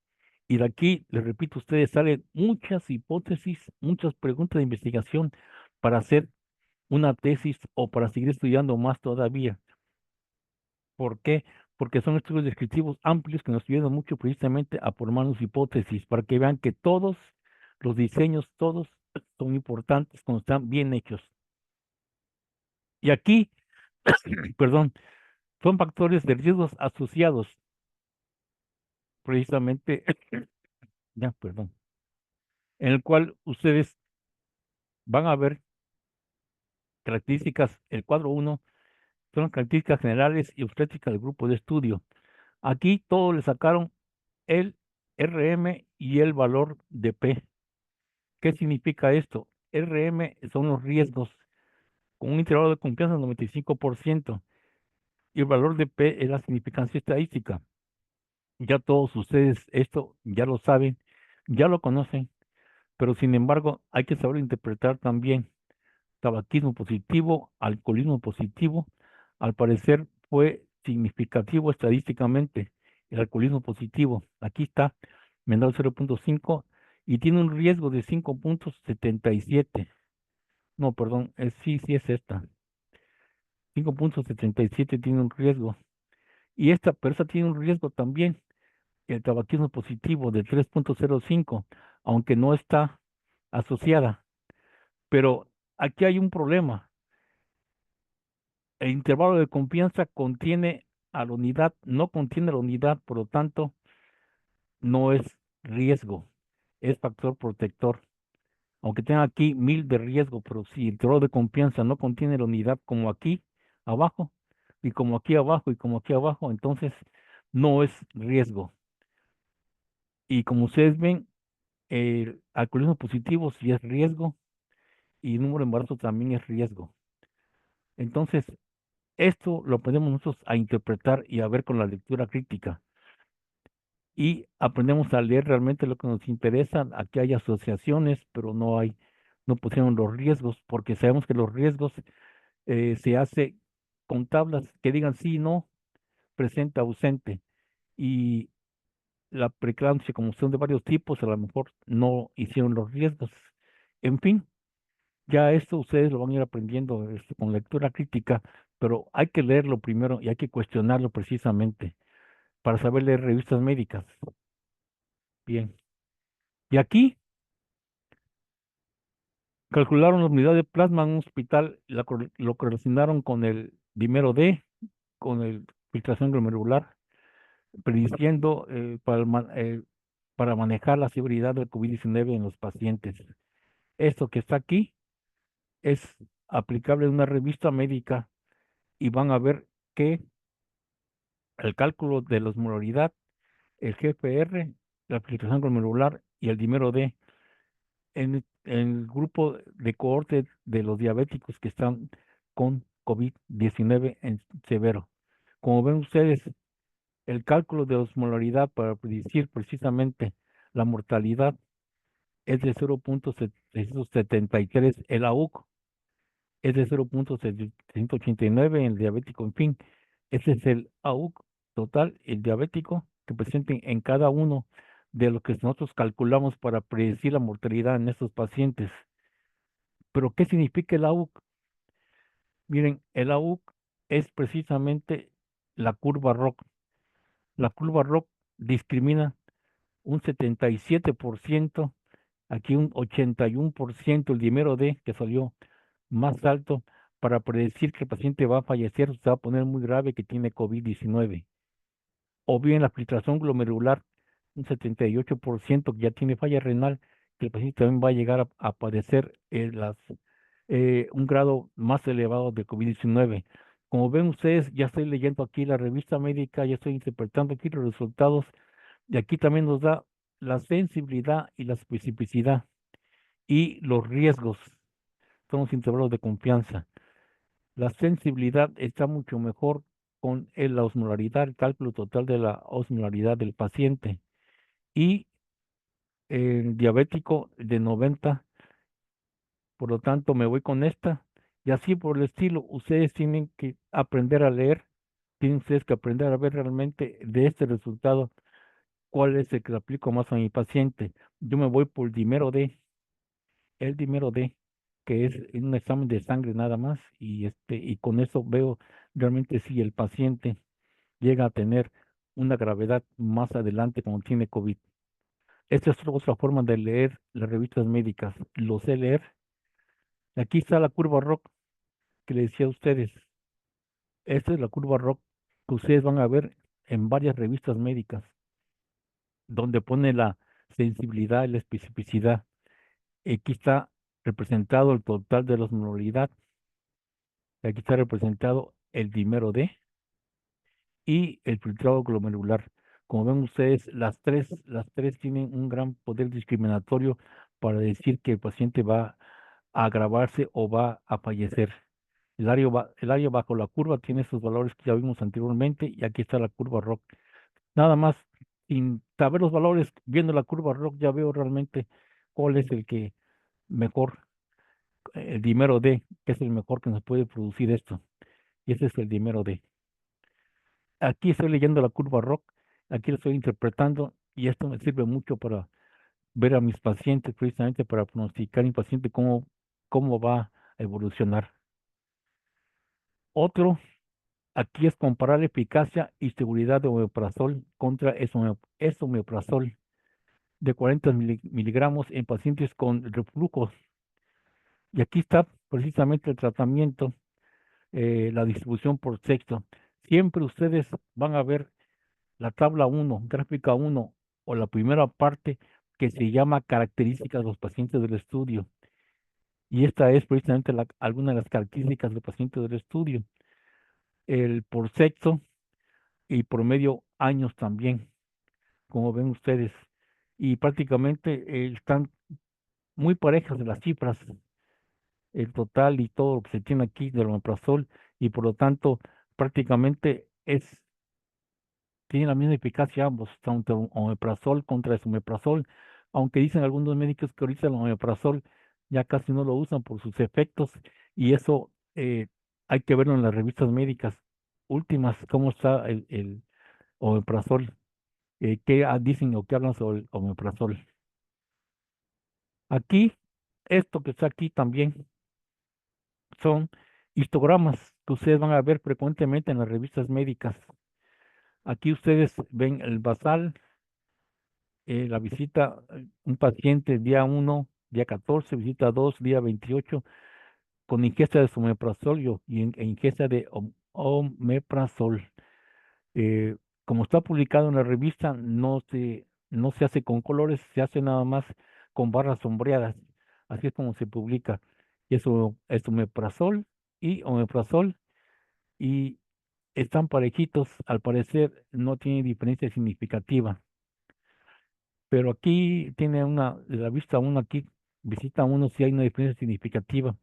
Y de aquí, les repito, ustedes salen muchas hipótesis, muchas preguntas de investigación para hacer una tesis o para seguir estudiando más todavía. ¿Por qué? Porque son estudios descriptivos amplios que nos ayudan mucho precisamente a formarnos hipótesis, para que vean que todos los diseños, todos son importantes cuando están bien hechos. Y aquí, perdón, son factores de riesgos asociados, precisamente, ya, perdón, en el cual ustedes van a ver características, el cuadro uno son las características generales y obstétricas del grupo de estudio. Aquí todos le sacaron el RM y el valor de P. ¿Qué significa esto? RM son los riesgos con un intervalo de confianza del 95% y el valor de P es la significancia estadística. Ya todos ustedes esto ya lo saben, ya lo conocen, pero sin embargo hay que saber interpretar también tabaquismo positivo, alcoholismo positivo. Al parecer fue significativo estadísticamente el alcoholismo positivo. Aquí está, menor 0.5 y tiene un riesgo de 5.77. No, perdón, sí es esta. 5.77 tiene un riesgo. Y pero esta tiene un riesgo también, el tabaquismo positivo de 3.05, aunque no está asociada. Pero aquí hay un problema. El intervalo de confianza contiene a la unidad, no contiene a la unidad, por lo tanto, no es riesgo, es factor protector. Aunque tenga aquí 1000 de riesgo, pero si el intervalo de confianza no contiene la unidad como aquí abajo, y como aquí abajo, y como aquí abajo, entonces no es riesgo. Y como ustedes ven, el alcoholismo positivo sí es riesgo, y el número de embarazos también es riesgo. Entonces, esto lo aprendemos nosotros a interpretar y a ver con la lectura crítica. Y aprendemos a leer realmente lo que nos interesa. Aquí hay asociaciones, pero no pusieron los riesgos, porque sabemos que los riesgos se hace con tablas que digan sí, no, presente, ausente. Y la preeclampsia, como son de varios tipos, a lo mejor no hicieron los riesgos. En fin, ya esto ustedes lo van a ir aprendiendo con lectura crítica, pero hay que leerlo primero y hay que cuestionarlo precisamente para saber leer revistas médicas. Bien. Y aquí calcularon la unidad de plasma en un hospital, lo correlacionaron con el dímero D, con el filtración glomerular, prediciendo para manejar la severidad del COVID-19 en los pacientes. Esto que está aquí es aplicable en una revista médica y van a ver que el cálculo de la osmolaridad, el GFR, la filtración glomerular y el dímero D en el grupo de cohorte de los diabéticos que están con COVID-19 en severo. Como ven ustedes, el cálculo de osmolaridad para predecir precisamente la mortalidad es de 0.773, el AUC es de 0.789 en el diabético, en fin, ese es el AUC total, el diabético que presenten en cada uno de lo que nosotros calculamos para predecir la mortalidad en estos pacientes. Pero, ¿qué significa el AUC? Miren, el AUC es precisamente la curva ROC. La curva ROC discrimina un 77%, aquí un 81%, el dímero D que salió más alto para predecir que el paciente va a fallecer, se va a poner muy grave, que tiene COVID-19. O bien la filtración glomerular, un 78% que ya tiene falla renal, que el paciente también va a llegar a padecer un grado más elevado de COVID-19. Como ven ustedes, ya estoy leyendo aquí la revista médica, ya estoy interpretando aquí los resultados, y aquí también nos da la sensibilidad y la especificidad y los riesgos. Son los intervalos de confianza. La sensibilidad está mucho mejor con la osmolaridad, el cálculo total de la osmolaridad del paciente. Y el diabético de 90, por lo tanto me voy con esta. Y así por el estilo, ustedes tienen que aprender a leer, tienen ustedes que aprender a ver realmente de este resultado cuál es el que le aplico más a mi paciente. Yo me voy por el dímero D, que es un examen de sangre nada más, y con eso veo realmente si el paciente llega a tener una gravedad más adelante cuando tiene COVID. Esta es otra forma de leer las revistas médicas. Lo sé leer. Aquí está la curva ROC que les decía a ustedes. Esta es la curva ROC que ustedes van a ver en varias revistas médicas, donde pone la sensibilidad y la especificidad. Aquí está representado el total de la osmolaridad. Aquí está representado el dímero D y el filtrado glomerular. Como ven ustedes, las tres tienen un gran poder discriminatorio para decir que el paciente va a agravarse o va a fallecer. El área bajo la curva tiene esos valores que ya vimos anteriormente y aquí está la curva ROC. Nada más, sin saber los valores, viendo la curva ROC ya veo realmente cuál es el que mejor, el dímero D, que es el mejor que nos puede producir esto. Y ese es el dímero D. Aquí estoy leyendo la curva ROC, aquí lo estoy interpretando y esto me sirve mucho para ver a mis pacientes, precisamente para pronosticar a mi paciente cómo va a evolucionar. Otro, aquí es comparar eficacia y seguridad de omeprazol contra esomeprazol de 40 miligramos en pacientes con reflujo. Y aquí está precisamente el tratamiento, la distribución por sexo. Siempre ustedes van a ver la tabla 1, gráfica 1 o la primera parte que se llama características de los pacientes del estudio. Y esta es precisamente alguna de las características del paciente del estudio. El por sexo y promedio años también, como ven ustedes. Y prácticamente están muy parejas de las cifras. el total y todo lo que se tiene aquí del omeprazol, y por lo tanto prácticamente tiene la misma eficacia ambos, tanto omeprazol contra esomeprazol, aunque dicen algunos médicos que ahorita el omeprazol ya casi no lo usan por sus efectos, y eso hay que verlo en las revistas médicas últimas, cómo está el omeprazol, qué dicen o qué hablan sobre el omeprazol. Aquí, esto que está aquí también son histogramas que ustedes van a ver frecuentemente en las revistas médicas. Aquí ustedes ven el basal, la visita, un paciente día 1, día 14, visita 2, día 28, con ingesta de omeprazol e ingesta de omeprazol. Eh, Como está publicado en la revista, no se hace con colores, se hace nada más con barras sombreadas. Así es como se publica. Y eso es omeprazol y omeprazol, y están parejitos. Al parecer no tiene diferencia significativa. Pero aquí tiene de la vista uno aquí, visita uno si hay una diferencia significativa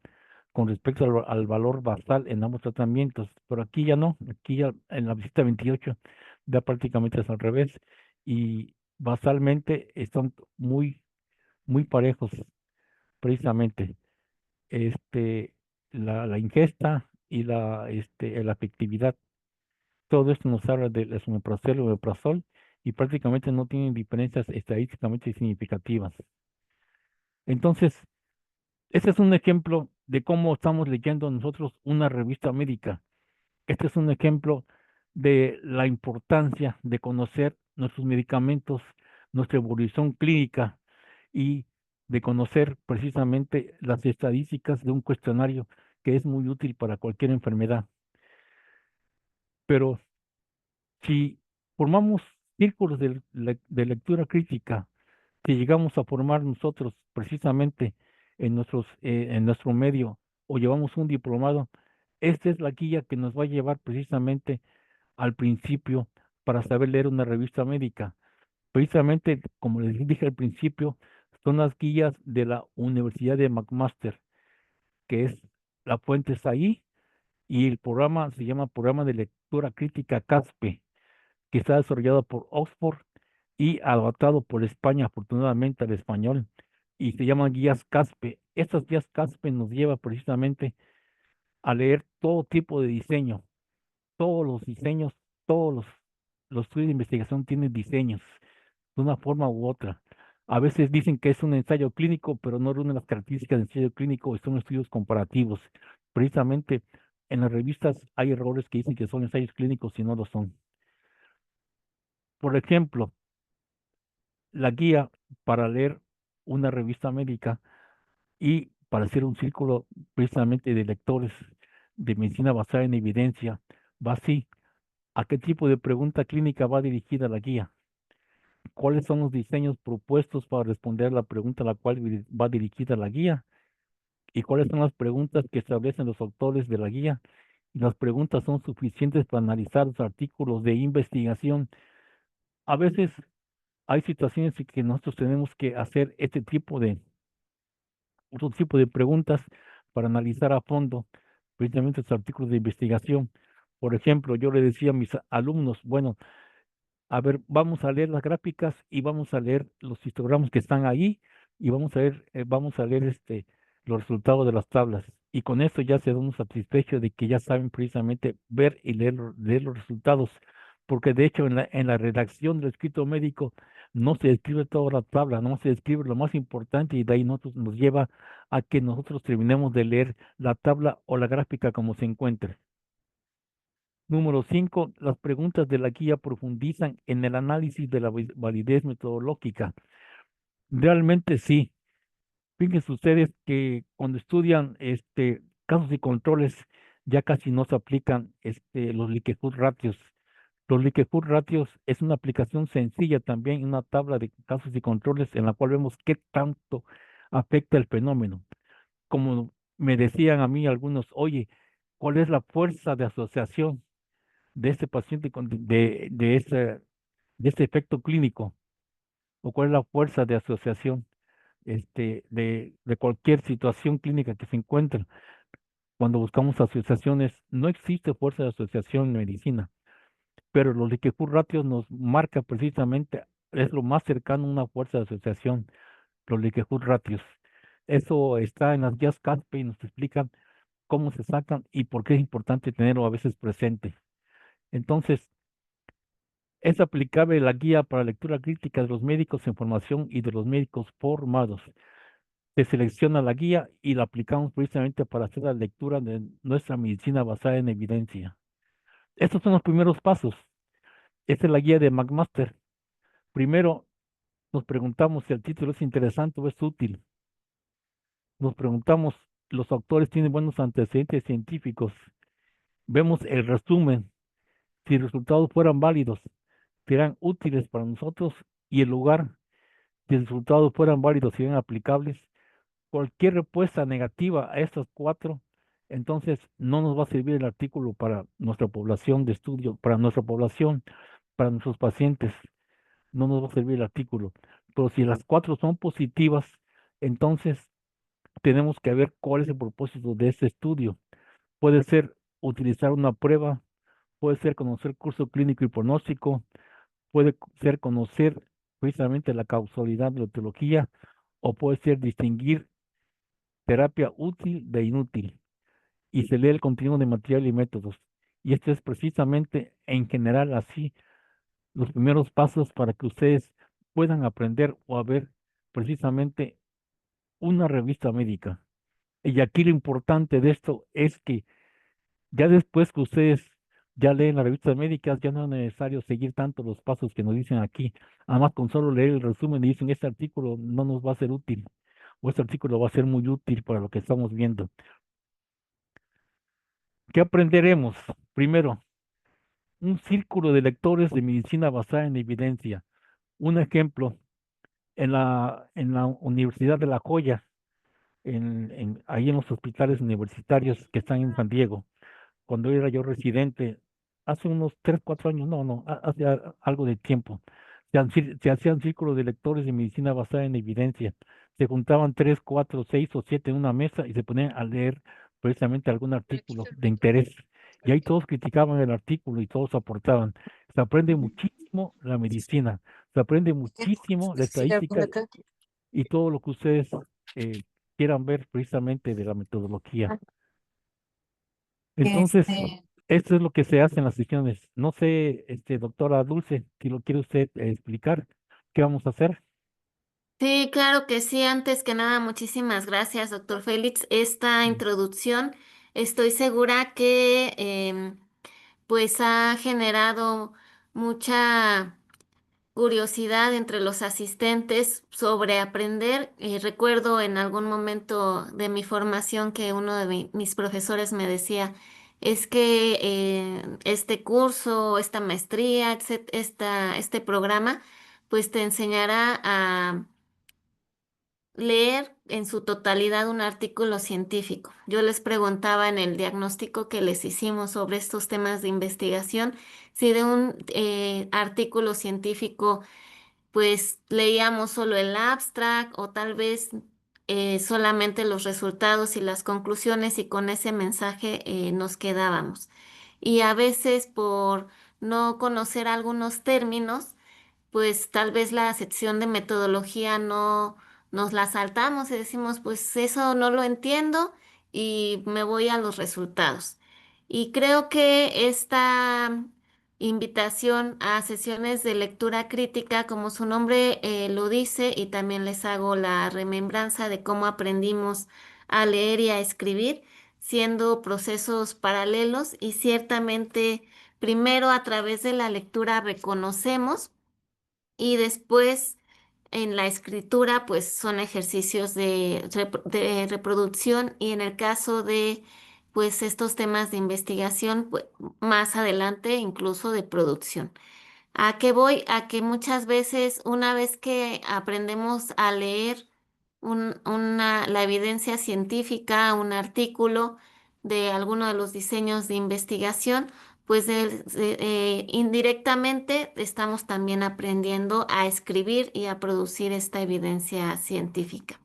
con respecto al valor basal en ambos tratamientos, pero aquí ya no, aquí ya en la visita 28 ya prácticamente es al revés, y basalmente están muy parejos precisamente. Este, la ingesta y la efectividad, todo esto nos habla del esomeprazol y omeprazol, y prácticamente no tienen diferencias estadísticamente significativas. Entonces, este es un ejemplo de cómo estamos leyendo nosotros una revista médica. Este es un ejemplo de la importancia de conocer nuestros medicamentos, nuestra evolución clínica, y de conocer precisamente las estadísticas de un cuestionario que es muy útil para cualquier enfermedad. Pero si formamos círculos de lectura crítica, si llegamos a formar nosotros precisamente en nuestro medio, o llevamos un diplomado, esta es la guía que nos va a llevar precisamente al principio para saber leer una revista médica. Precisamente, como les dije al principio, son las guías de la Universidad de McMaster, que es la fuente está ahí, y el programa se llama Programa de Lectura Crítica CASPE, que está desarrollado por Oxford y adaptado por España, afortunadamente, al español, y se llaman guías CASPE. Estas guías CASPE nos lleva precisamente a leer todo tipo de diseño, todos los diseños, todos los estudios de investigación tienen diseños de una forma u otra. A veces dicen que es un ensayo clínico, pero no reúne las características de ensayo clínico, son estudios comparativos. Precisamente en las revistas hay errores que dicen que son ensayos clínicos y no lo son. Por ejemplo, la guía para leer una revista médica y para hacer un círculo precisamente de lectores de medicina basada en evidencia va así. ¿A qué tipo de pregunta clínica va dirigida la guía? ¿Cuáles son los diseños propuestos para responder a la pregunta a la cual va dirigida la guía? ¿Y cuáles son las preguntas que establecen los autores de la guía? Y las preguntas son suficientes para analizar los artículos de investigación. A veces hay situaciones en que nosotros tenemos que hacer otro tipo de preguntas para analizar a fondo precisamente los artículos de investigación. Por ejemplo, yo le decía a mis alumnos, bueno, a ver, vamos a leer las gráficas y vamos a leer los histogramas que están ahí, y vamos a leer los resultados de las tablas. Y con esto ya se da un satisfecho de que ya saben precisamente ver y leer los resultados, porque de hecho en la redacción del escrito médico no se describe toda la tabla, no se describe lo más importante, y de ahí nos lleva a que nosotros terminemos de leer la tabla o la gráfica como se encuentre. Número 5, las preguntas de la guía profundizan en el análisis de la validez metodológica. Realmente sí. Fíjense ustedes que cuando estudian casos y controles, ya casi no se aplican los likelihood ratios. Los likelihood ratios es una aplicación sencilla también, una tabla de casos y controles en la cual vemos qué tanto afecta el fenómeno. Como me decían a mí algunos, oye, ¿cuál es la fuerza de asociación de este paciente de este efecto clínico? ¿O cuál es la fuerza de asociación? de cualquier situación clínica que se encuentre. Cuando buscamos asociaciones, no existe fuerza de asociación en medicina, pero los Likelihood ratios nos marca precisamente, es lo más cercano a una fuerza de asociación, los Likelihood ratios. Eso está en las guías CASPE y nos explican cómo se sacan y por qué es importante tenerlo a veces presente. Entonces, es aplicable la guía para lectura crítica de los médicos en formación y de los médicos formados. Se selecciona la guía y la aplicamos precisamente para hacer la lectura de nuestra medicina basada en evidencia. Estos son los primeros pasos. Esta es la guía de McMaster. Primero, nos preguntamos si el título es interesante o es útil. Nos preguntamos, ¿los autores tienen buenos antecedentes científicos? Vemos el resumen. Si los resultados fueran válidos, serán útiles para nosotros y el lugar, si los resultados fueran válidos, serían aplicables. Cualquier respuesta negativa a estas cuatro, entonces no nos va a servir el artículo para nuestra población de estudio, para nuestra población, para nuestros pacientes, no nos va a servir el artículo. Pero si las cuatro son positivas, entonces tenemos que ver cuál es el propósito de este estudio. Puede ser utilizar una prueba, puede ser conocer curso clínico y pronóstico, puede ser conocer precisamente la causalidad de la etiología, o puede ser distinguir terapia útil de inútil, y se lee el contenido de material y métodos. Y esto es precisamente en general así los primeros pasos para que ustedes puedan aprender o a ver precisamente una revista médica. Y aquí lo importante de esto es que ya después que ustedes ya leen las revistas médicas, ya no es necesario seguir tanto los pasos que nos dicen aquí. Además, con solo leer el resumen y dicen, este artículo no nos va a ser útil, o este artículo va a ser muy útil para lo que estamos viendo. ¿Qué aprenderemos? Primero, un círculo de lectores de medicina basada en evidencia. Un ejemplo, en la Universidad de La Joya, ahí en los hospitales universitarios que están en San Diego, cuando era yo residente, hace unos 3 4 años, no, hace algo de tiempo, se hacían círculos de lectores de medicina basada en evidencia. Se juntaban 3 4 6 o 7 en una mesa y se ponían a leer precisamente algún artículo de interés. Y ahí todos criticaban el artículo y todos aportaban. Se aprende muchísimo la medicina, se aprende muchísimo la estadística y todo lo que ustedes eh, quieran ver precisamente de la metodología. Entonces, esto es lo que se hace en las sesiones. No sé, doctora Dulce, si lo quiere usted explicar, ¿qué vamos a hacer? Sí, claro que sí. Antes que nada, muchísimas gracias, doctor Félix. Esta Sí. introducción, estoy segura que pues ha generado mucha curiosidad entre los asistentes sobre aprender. Recuerdo en algún momento de mi formación que uno de mis profesores me decía, es que este curso, esta maestría, este programa, pues te enseñará a leer en su totalidad un artículo científico. Yo les preguntaba en el diagnóstico que les hicimos sobre estos temas de investigación, si de un artículo científico pues leíamos solo el abstract o tal vez solamente los resultados y las conclusiones y con ese mensaje nos quedábamos. Y a veces por no conocer algunos términos, pues tal vez la sección de metodología no nos la saltamos y decimos, pues eso no lo entiendo y me voy a los resultados. Y creo que esta invitación a sesiones de lectura crítica, como su nombre lo dice, y también les hago la remembranza de cómo aprendimos a leer y a escribir, siendo procesos paralelos y ciertamente primero a través de la lectura reconocemos y después en la escritura, pues son ejercicios de reproducción y en el caso de, pues estos temas de investigación, pues, más adelante incluso de producción. ¿A qué voy? A que muchas veces, una vez que aprendemos a leer la evidencia científica, un artículo de alguno de los diseños de investigación, pues indirectamente estamos también aprendiendo a escribir y a producir esta evidencia científica.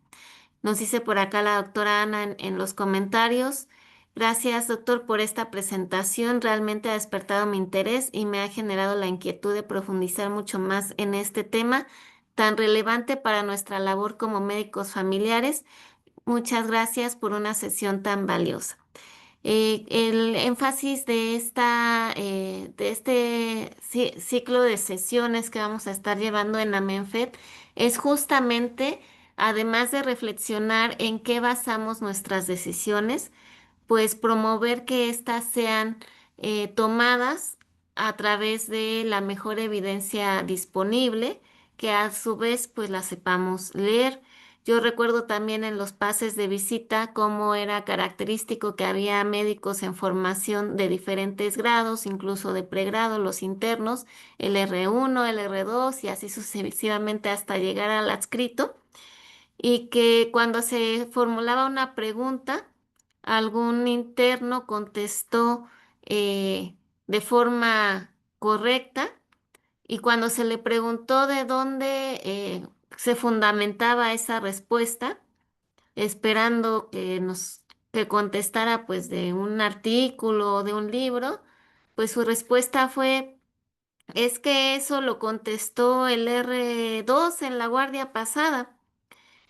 Nos dice por acá la doctora Ana en los comentarios. Gracias, doctor, por esta presentación. Realmente ha despertado mi interés y me ha generado la inquietud de profundizar mucho más en este tema tan relevante para nuestra labor como médicos familiares. Muchas gracias por una sesión tan valiosa. El énfasis de de este ciclo de sesiones que vamos a estar llevando en AMENFED es justamente, además de reflexionar en qué basamos nuestras decisiones, pues promover que éstas sean tomadas a través de la mejor evidencia disponible, que a su vez pues la sepamos leer. Yo recuerdo también en los pases de visita cómo era característico que había médicos en formación de diferentes grados, incluso de pregrado, los internos, el R1, el R2 y así sucesivamente hasta llegar al adscrito, y que cuando se formulaba una pregunta, algún interno contestó de forma correcta, y cuando se le preguntó de dónde se fundamentaba esa respuesta, esperando que contestara pues de un artículo o de un libro, pues su respuesta fue: es que eso lo contestó el R2 en la guardia pasada.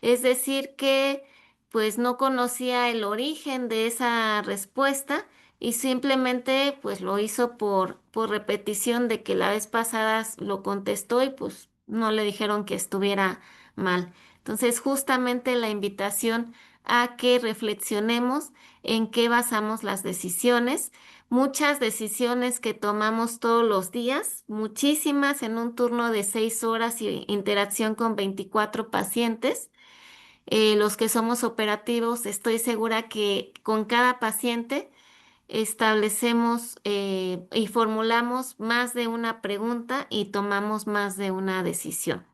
Es decir, que pues no conocía el origen de esa respuesta y simplemente pues lo hizo por repetición de que la vez pasada lo contestó y pues no le dijeron que estuviera mal. Entonces, justamente la invitación a que reflexionemos en qué basamos las decisiones. Muchas decisiones que tomamos todos los días, muchísimas en un turno de 6 horas y interacción con 24 pacientes. Los que somos operativos, estoy segura que con cada paciente establecemos y formulamos más de una pregunta y tomamos más de una decisión.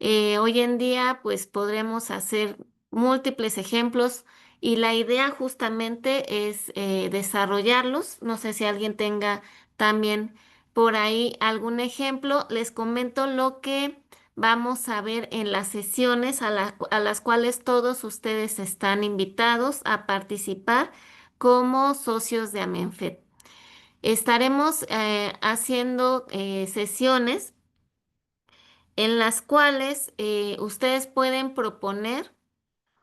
Hoy en día, pues podremos hacer múltiples ejemplos y la idea justamente es desarrollarlos. No sé si alguien tenga también por ahí algún ejemplo. Les comento lo que vamos a ver en las sesiones a las cuales todos ustedes están invitados a participar como socios de AMENFED. Estaremos haciendo sesiones en las cuales ustedes pueden proponer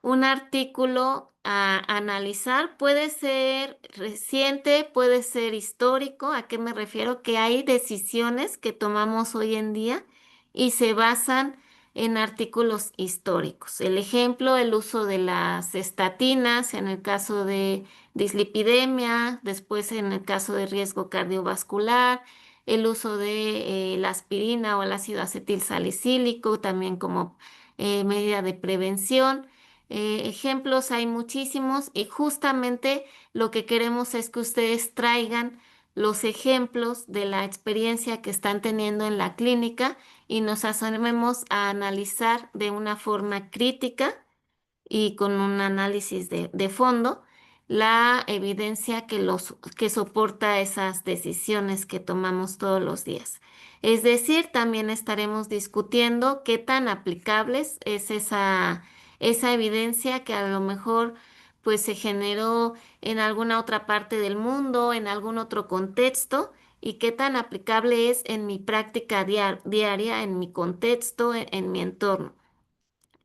un artículo a analizar. Puede ser reciente, puede ser histórico. ¿A qué me refiero? Que hay decisiones que tomamos hoy en día y se basan en artículos históricos. El ejemplo, el uso de las estatinas en el caso de dislipidemia, después en el caso de riesgo cardiovascular, el uso de la aspirina o el ácido acetil salicílico también como medida de prevención. Ejemplos hay muchísimos y justamente lo que queremos es que ustedes traigan los ejemplos de la experiencia que están teniendo en la clínica y nos asomemos a analizar de una forma crítica y con un análisis de fondo la evidencia que soporta esas decisiones que tomamos todos los días. Es decir, también estaremos discutiendo qué tan aplicables es esa evidencia que a lo mejor pues se generó en alguna otra parte del mundo, en algún otro contexto, y qué tan aplicable es en mi práctica diaria, en mi contexto, en mi entorno.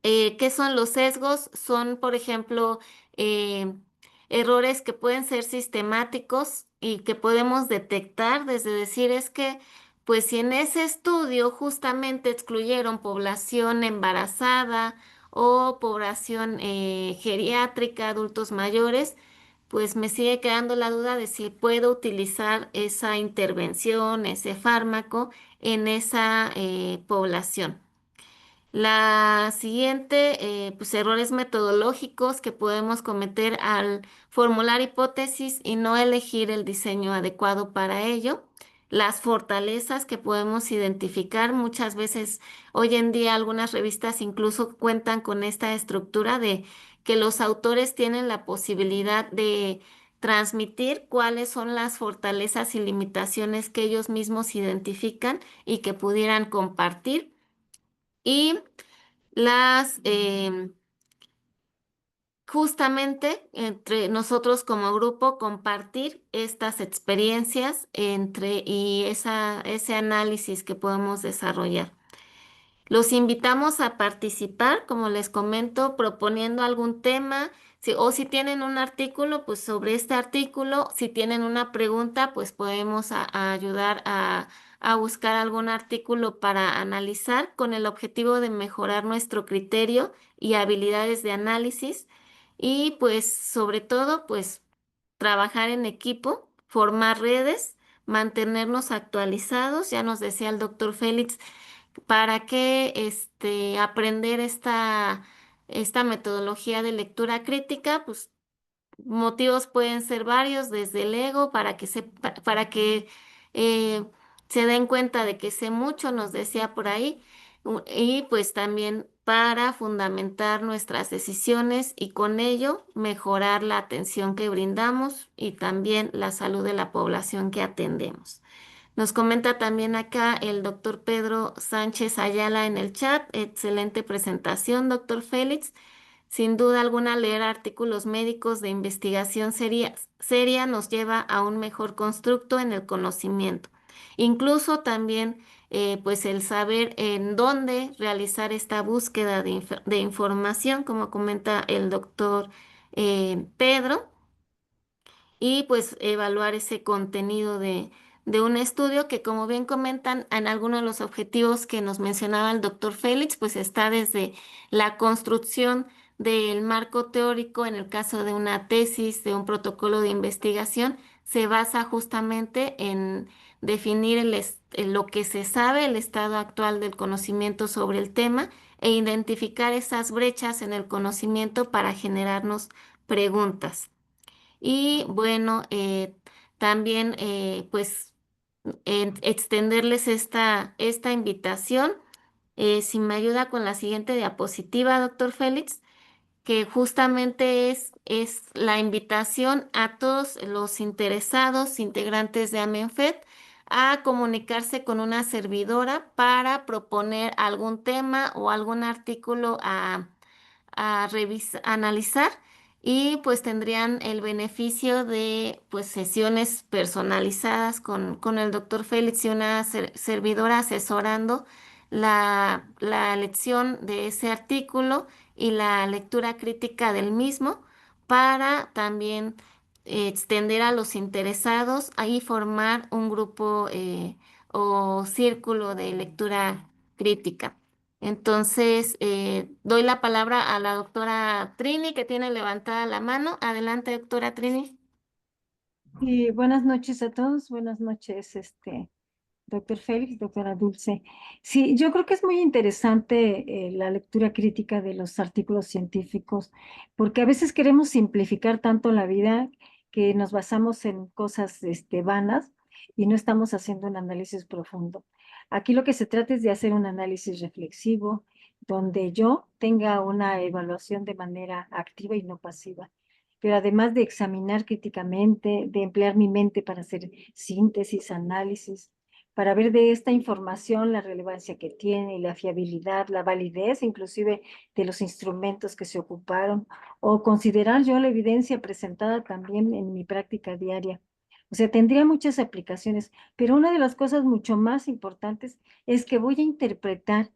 ¿Qué son los sesgos? Son, por ejemplo, eh, errores que pueden ser sistemáticos y que podemos detectar desde decir es que, pues si en ese estudio justamente excluyeron población embarazada o población geriátrica, adultos mayores, pues me sigue quedando la duda de si puedo utilizar esa intervención, ese fármaco en esa población. La siguiente, pues errores metodológicos que podemos cometer al formular hipótesis y no elegir el diseño adecuado para ello. Las fortalezas que podemos identificar. Muchas veces hoy en día algunas revistas incluso cuentan con esta estructura de que los autores tienen la posibilidad transmitir cuáles son las fortalezas y limitaciones que ellos mismos identifican y que pudieran compartir. Y las, justamente entre nosotros como grupo, compartir estas experiencias y ese análisis que podemos desarrollar. Los invitamos a participar, como les comento, proponiendo algún tema, o si tienen un artículo, pues sobre este artículo, si tienen una pregunta, pues podemos a ayudar a buscar algún artículo para analizar con el objetivo de mejorar nuestro criterio y habilidades de análisis y pues sobre todo, pues trabajar en equipo, formar redes, mantenernos actualizados, ya nos decía el doctor Félix ¿para qué aprender esta metodología de lectura crítica? Pues motivos pueden ser varios, desde el ego, para que eh, se den cuenta de que sé mucho, nos decía por ahí, y pues también para fundamentar nuestras decisiones y con ello mejorar la atención que brindamos y también la salud de la población que atendemos. Nos comenta también acá el doctor Pedro Sánchez Ayala en el chat. Excelente presentación, doctor Félix. Sin duda alguna, leer artículos médicos de investigación seria nos lleva a un mejor constructo en el conocimiento. Incluso también, pues el saber en dónde realizar esta búsqueda de información, como comenta el doctor Pedro y pues evaluar ese contenido de un estudio que, como bien comentan, en algunos de los objetivos que nos mencionaba el doctor Félix, pues está desde la construcción del marco teórico en el caso de una tesis, de un protocolo de investigación, se basa justamente en definir lo que se sabe, el estado actual del conocimiento sobre el tema e identificar esas brechas en el conocimiento para generarnos preguntas. Y bueno, también pues extenderles esta invitación. Si me ayuda con la siguiente diapositiva, doctor Félix, que justamente es la invitación a todos los interesados, integrantes de AMENFED, a comunicarse con una servidora para proponer algún tema o algún artículo a analizar y pues tendrían el beneficio de pues sesiones personalizadas con el doctor Félix y una servidora asesorando la lección de ese artículo y la lectura crítica del mismo para también extender a los interesados y formar un grupo o círculo de lectura crítica. Entonces, doy la palabra a la doctora Trini, que tiene levantada la mano. Adelante, doctora Trini. Y buenas noches a todos, buenas noches, doctor Félix, doctora Dulce. Sí, yo creo que es muy interesante la lectura crítica de los artículos científicos, porque a veces queremos simplificar tanto la vida que nos basamos en cosas vanas y no estamos haciendo un análisis profundo. Aquí lo que se trata es de hacer un análisis reflexivo, donde yo tenga una evaluación de manera activa y no pasiva, pero además de examinar críticamente, de emplear mi mente para hacer síntesis, análisis, para ver de esta información la relevancia que tiene, la fiabilidad, la validez inclusive de los instrumentos que se ocuparon, o considerar yo la evidencia presentada también en mi práctica diaria. O sea, tendría muchas aplicaciones, pero una de las cosas mucho más importantes es que voy a interpretar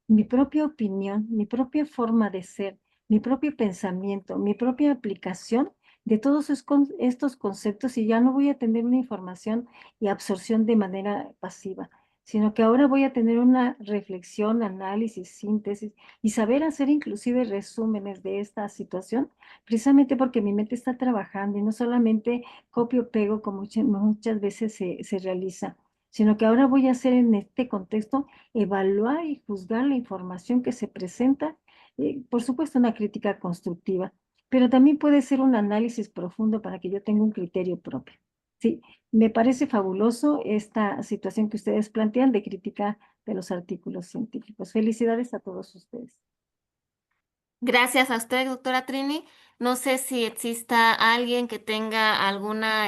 mi propia opinión, mi propia forma de ser, mi propio pensamiento, mi propia aplicación de todos estos conceptos y ya no voy a tener una información y absorción de manera pasiva, sino que ahora voy a tener una reflexión, análisis, síntesis y saber hacer inclusive resúmenes de esta situación, precisamente porque mi mente está trabajando y no solamente copio pego como muchas veces se realiza, sino que ahora voy a hacer en este contexto evaluar y juzgar la información que se presenta, por supuesto una crítica constructiva, pero también puede ser un análisis profundo para que yo tenga un criterio propio. Sí, me parece fabuloso esta situación que ustedes plantean de crítica de los artículos científicos. Felicidades a todos ustedes. Gracias a usted, doctora Trini. No sé si exista alguien que tenga alguna,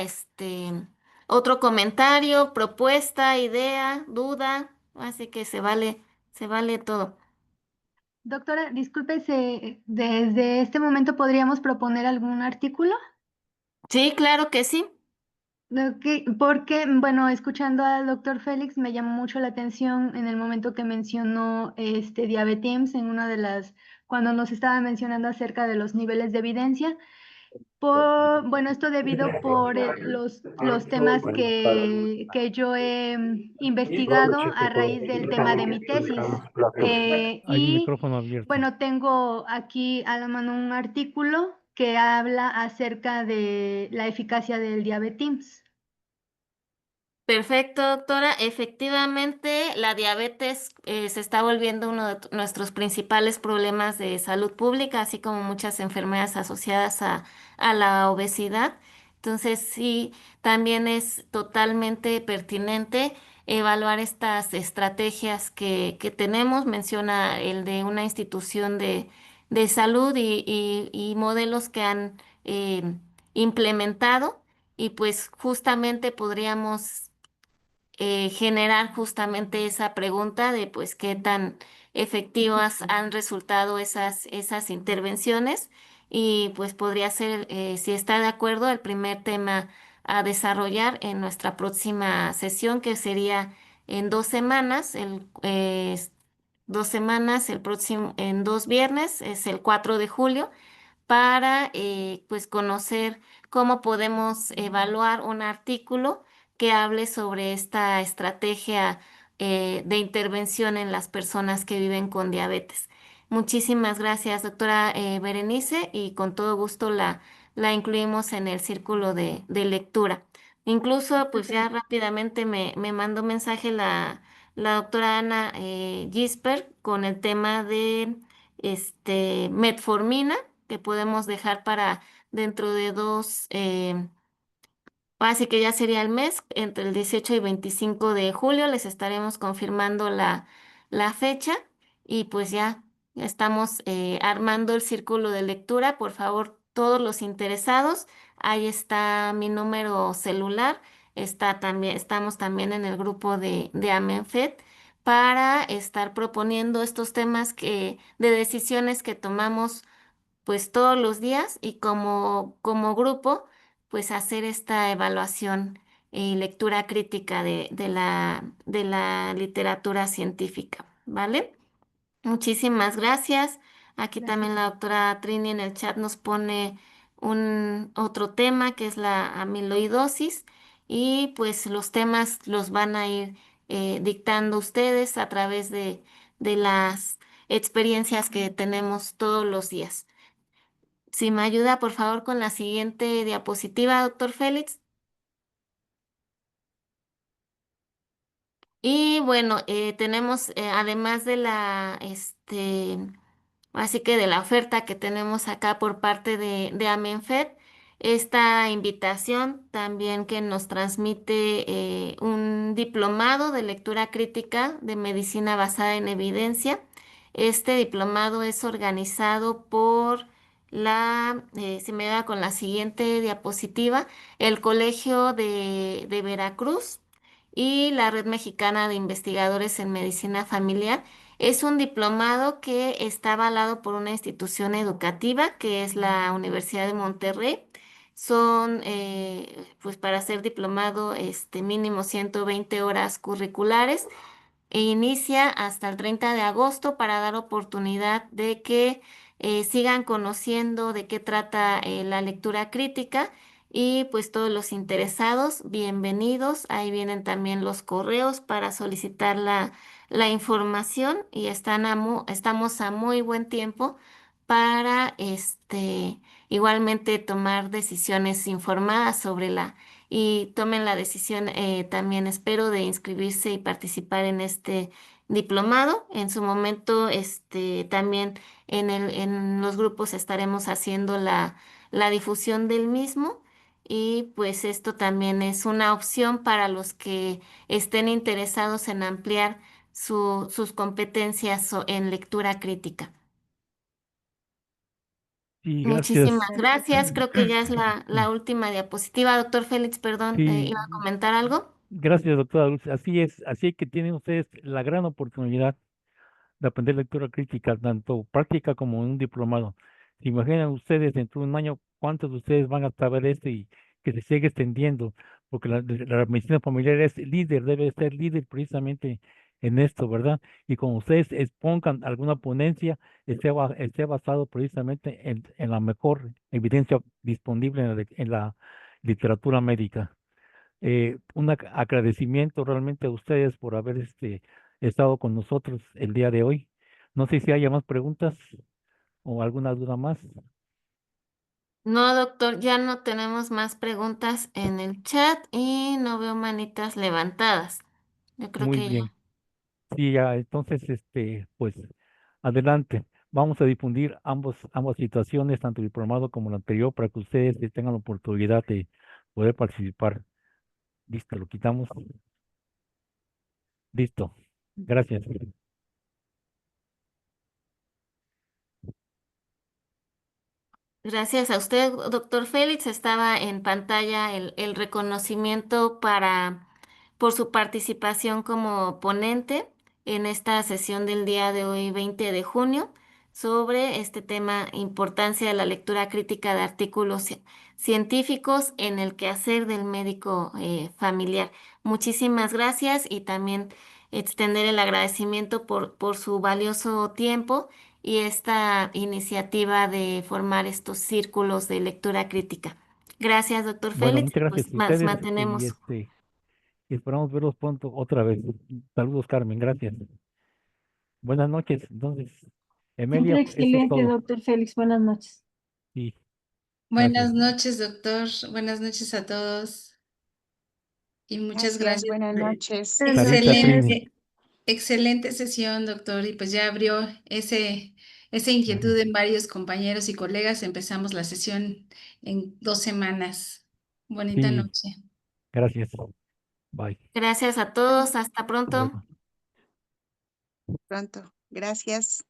otro comentario, propuesta, idea, duda, así que se vale todo. Doctora, disculpe, ¿desde este momento podríamos proponer algún artículo? Sí, claro que sí. Porque, bueno, escuchando al doctor Félix me llamó mucho la atención en el momento que mencionó Diabetims en una de cuando nos estaba mencionando acerca de los niveles de evidencia. Bueno, esto debido por los temas que yo he investigado a raíz del tema de mi tesis. Hay un Y micrófono abierto. bueno, tengo aquí a la mano un artículo que habla acerca de la eficacia del diabetims. Perfecto, doctora. Efectivamente, la diabetes se está volviendo uno de nuestros principales problemas de salud pública, así como muchas enfermedades asociadas a la obesidad. Entonces, sí, también es totalmente pertinente evaluar estas estrategias que tenemos. Menciona el de una institución de salud y modelos que han implementado y pues justamente podríamos generar justamente esa pregunta de pues qué tan efectivas han resultado esas intervenciones y pues podría ser, si está de acuerdo, el primer tema a desarrollar en nuestra próxima sesión, que sería en 2 semanas, 2 semanas, el próximo, en 2 viernes, es el 4 de julio para pues conocer cómo podemos evaluar un artículo que hable sobre esta estrategia de intervención en las personas que viven con diabetes. Muchísimas gracias, doctora Berenice, y con todo gusto la incluimos en el círculo de lectura. Incluso, pues ya rápidamente me mandó mensaje la doctora Ana Gisper con el tema de metformina que podemos dejar para dentro de así que ya sería el mes, entre el 18 y 25 de julio les estaremos confirmando la fecha y pues ya estamos armando el círculo de lectura. Por favor, todos los interesados, ahí está mi número celular, estamos también en el grupo de AMENFED para estar proponiendo estos temas de decisiones que tomamos pues todos los días y como grupo, pues hacer esta evaluación y lectura crítica de la literatura científica, ¿vale? Muchísimas gracias. Aquí también Gracias. la doctora Trini en el chat nos pone un otro tema que es la amiloidosis y pues los temas los van a ir dictando ustedes a través de las experiencias que tenemos todos los días. Si me ayuda, por favor, con la siguiente diapositiva, doctor Félix. Y bueno, tenemos, además de así que de la oferta que tenemos acá por parte de AMENFED, esta invitación también que nos transmite un diplomado de lectura crítica de medicina basada en evidencia. Este diplomado es organizado por si me da con la siguiente diapositiva, el Colegio de Veracruz y la Red Mexicana de Investigadores en Medicina Familiar. Es un diplomado que está avalado por una institución educativa que es la Universidad de Monterrey. Son, pues para ser diplomado, mínimo 120 horas curriculares e inicia hasta el 30 de agosto para dar oportunidad de que sigan conociendo de qué trata la lectura crítica y pues todos los interesados, bienvenidos. Ahí vienen también los correos para solicitar la información y estamos a muy buen tiempo para igualmente tomar decisiones informadas sobre y tomen la decisión también, espero, de inscribirse y participar en este diplomado. En su momento, también en los grupos estaremos haciendo la difusión del mismo y pues esto también es una opción para los que estén interesados en ampliar sus competencias en lectura crítica. Sí, gracias. Muchísimas gracias. Creo que ya es la última diapositiva. Doctor Félix, perdón, Sí, ¿iba a comentar algo? gracias, doctora Dulce. Así es, así que tienen ustedes la gran oportunidad de aprender lectura crítica, tanto práctica como en un diplomado. ¿Se imaginan ustedes dentro de un año cuántos de ustedes van a saber esto y que se sigue extendiendo? Porque la medicina familiar es líder, debe ser líder precisamente en esto, ¿verdad? Y cuando ustedes expongan alguna ponencia, esté basado precisamente en la mejor evidencia disponible en la literatura médica. Un agradecimiento realmente a ustedes por haber estado con nosotros el día de hoy. No sé si haya más preguntas o alguna duda más. No, doctor, ya no tenemos más preguntas en el chat y no veo manitas levantadas. Yo creo Muy que bien. ya. Sí, ya, entonces, pues, adelante. Vamos a difundir ambas situaciones, tanto el diplomado como el anterior, para que ustedes tengan la oportunidad de poder participar. Listo, lo quitamos. Listo. Gracias. Gracias a usted, doctor Félix. Estaba en pantalla el reconocimiento por su participación como ponente en esta sesión del día de hoy, 20 de junio, sobre este tema, importancia de la lectura crítica de artículos científicos en el quehacer del médico familiar. Muchísimas gracias y también extender el agradecimiento por su valioso tiempo y esta iniciativa de formar estos círculos de lectura crítica. Gracias, doctor Bueno, Félix. muchas Pues gracias a nos ustedes y mantenemos. y esperamos verlos pronto otra vez. Saludos, Carmen. Gracias. Buenas noches. Entonces, Emelia, Siempre eso es excelente, todo. doctor Félix. Buenas noches. Sí, gracias. Buenas noches, doctor. Buenas noches a todos. Y muchas Gracias, gracias. buenas noches. Buenas Sarita noches. Trini. Excelente sesión, doctor. Y pues ya abrió esa inquietud en varios compañeros y colegas. Empezamos la sesión en 2 semanas. Bonita Sí, noche. gracias. Bye. Gracias a todos. Hasta Hasta pronto. luego. Pronto. Gracias.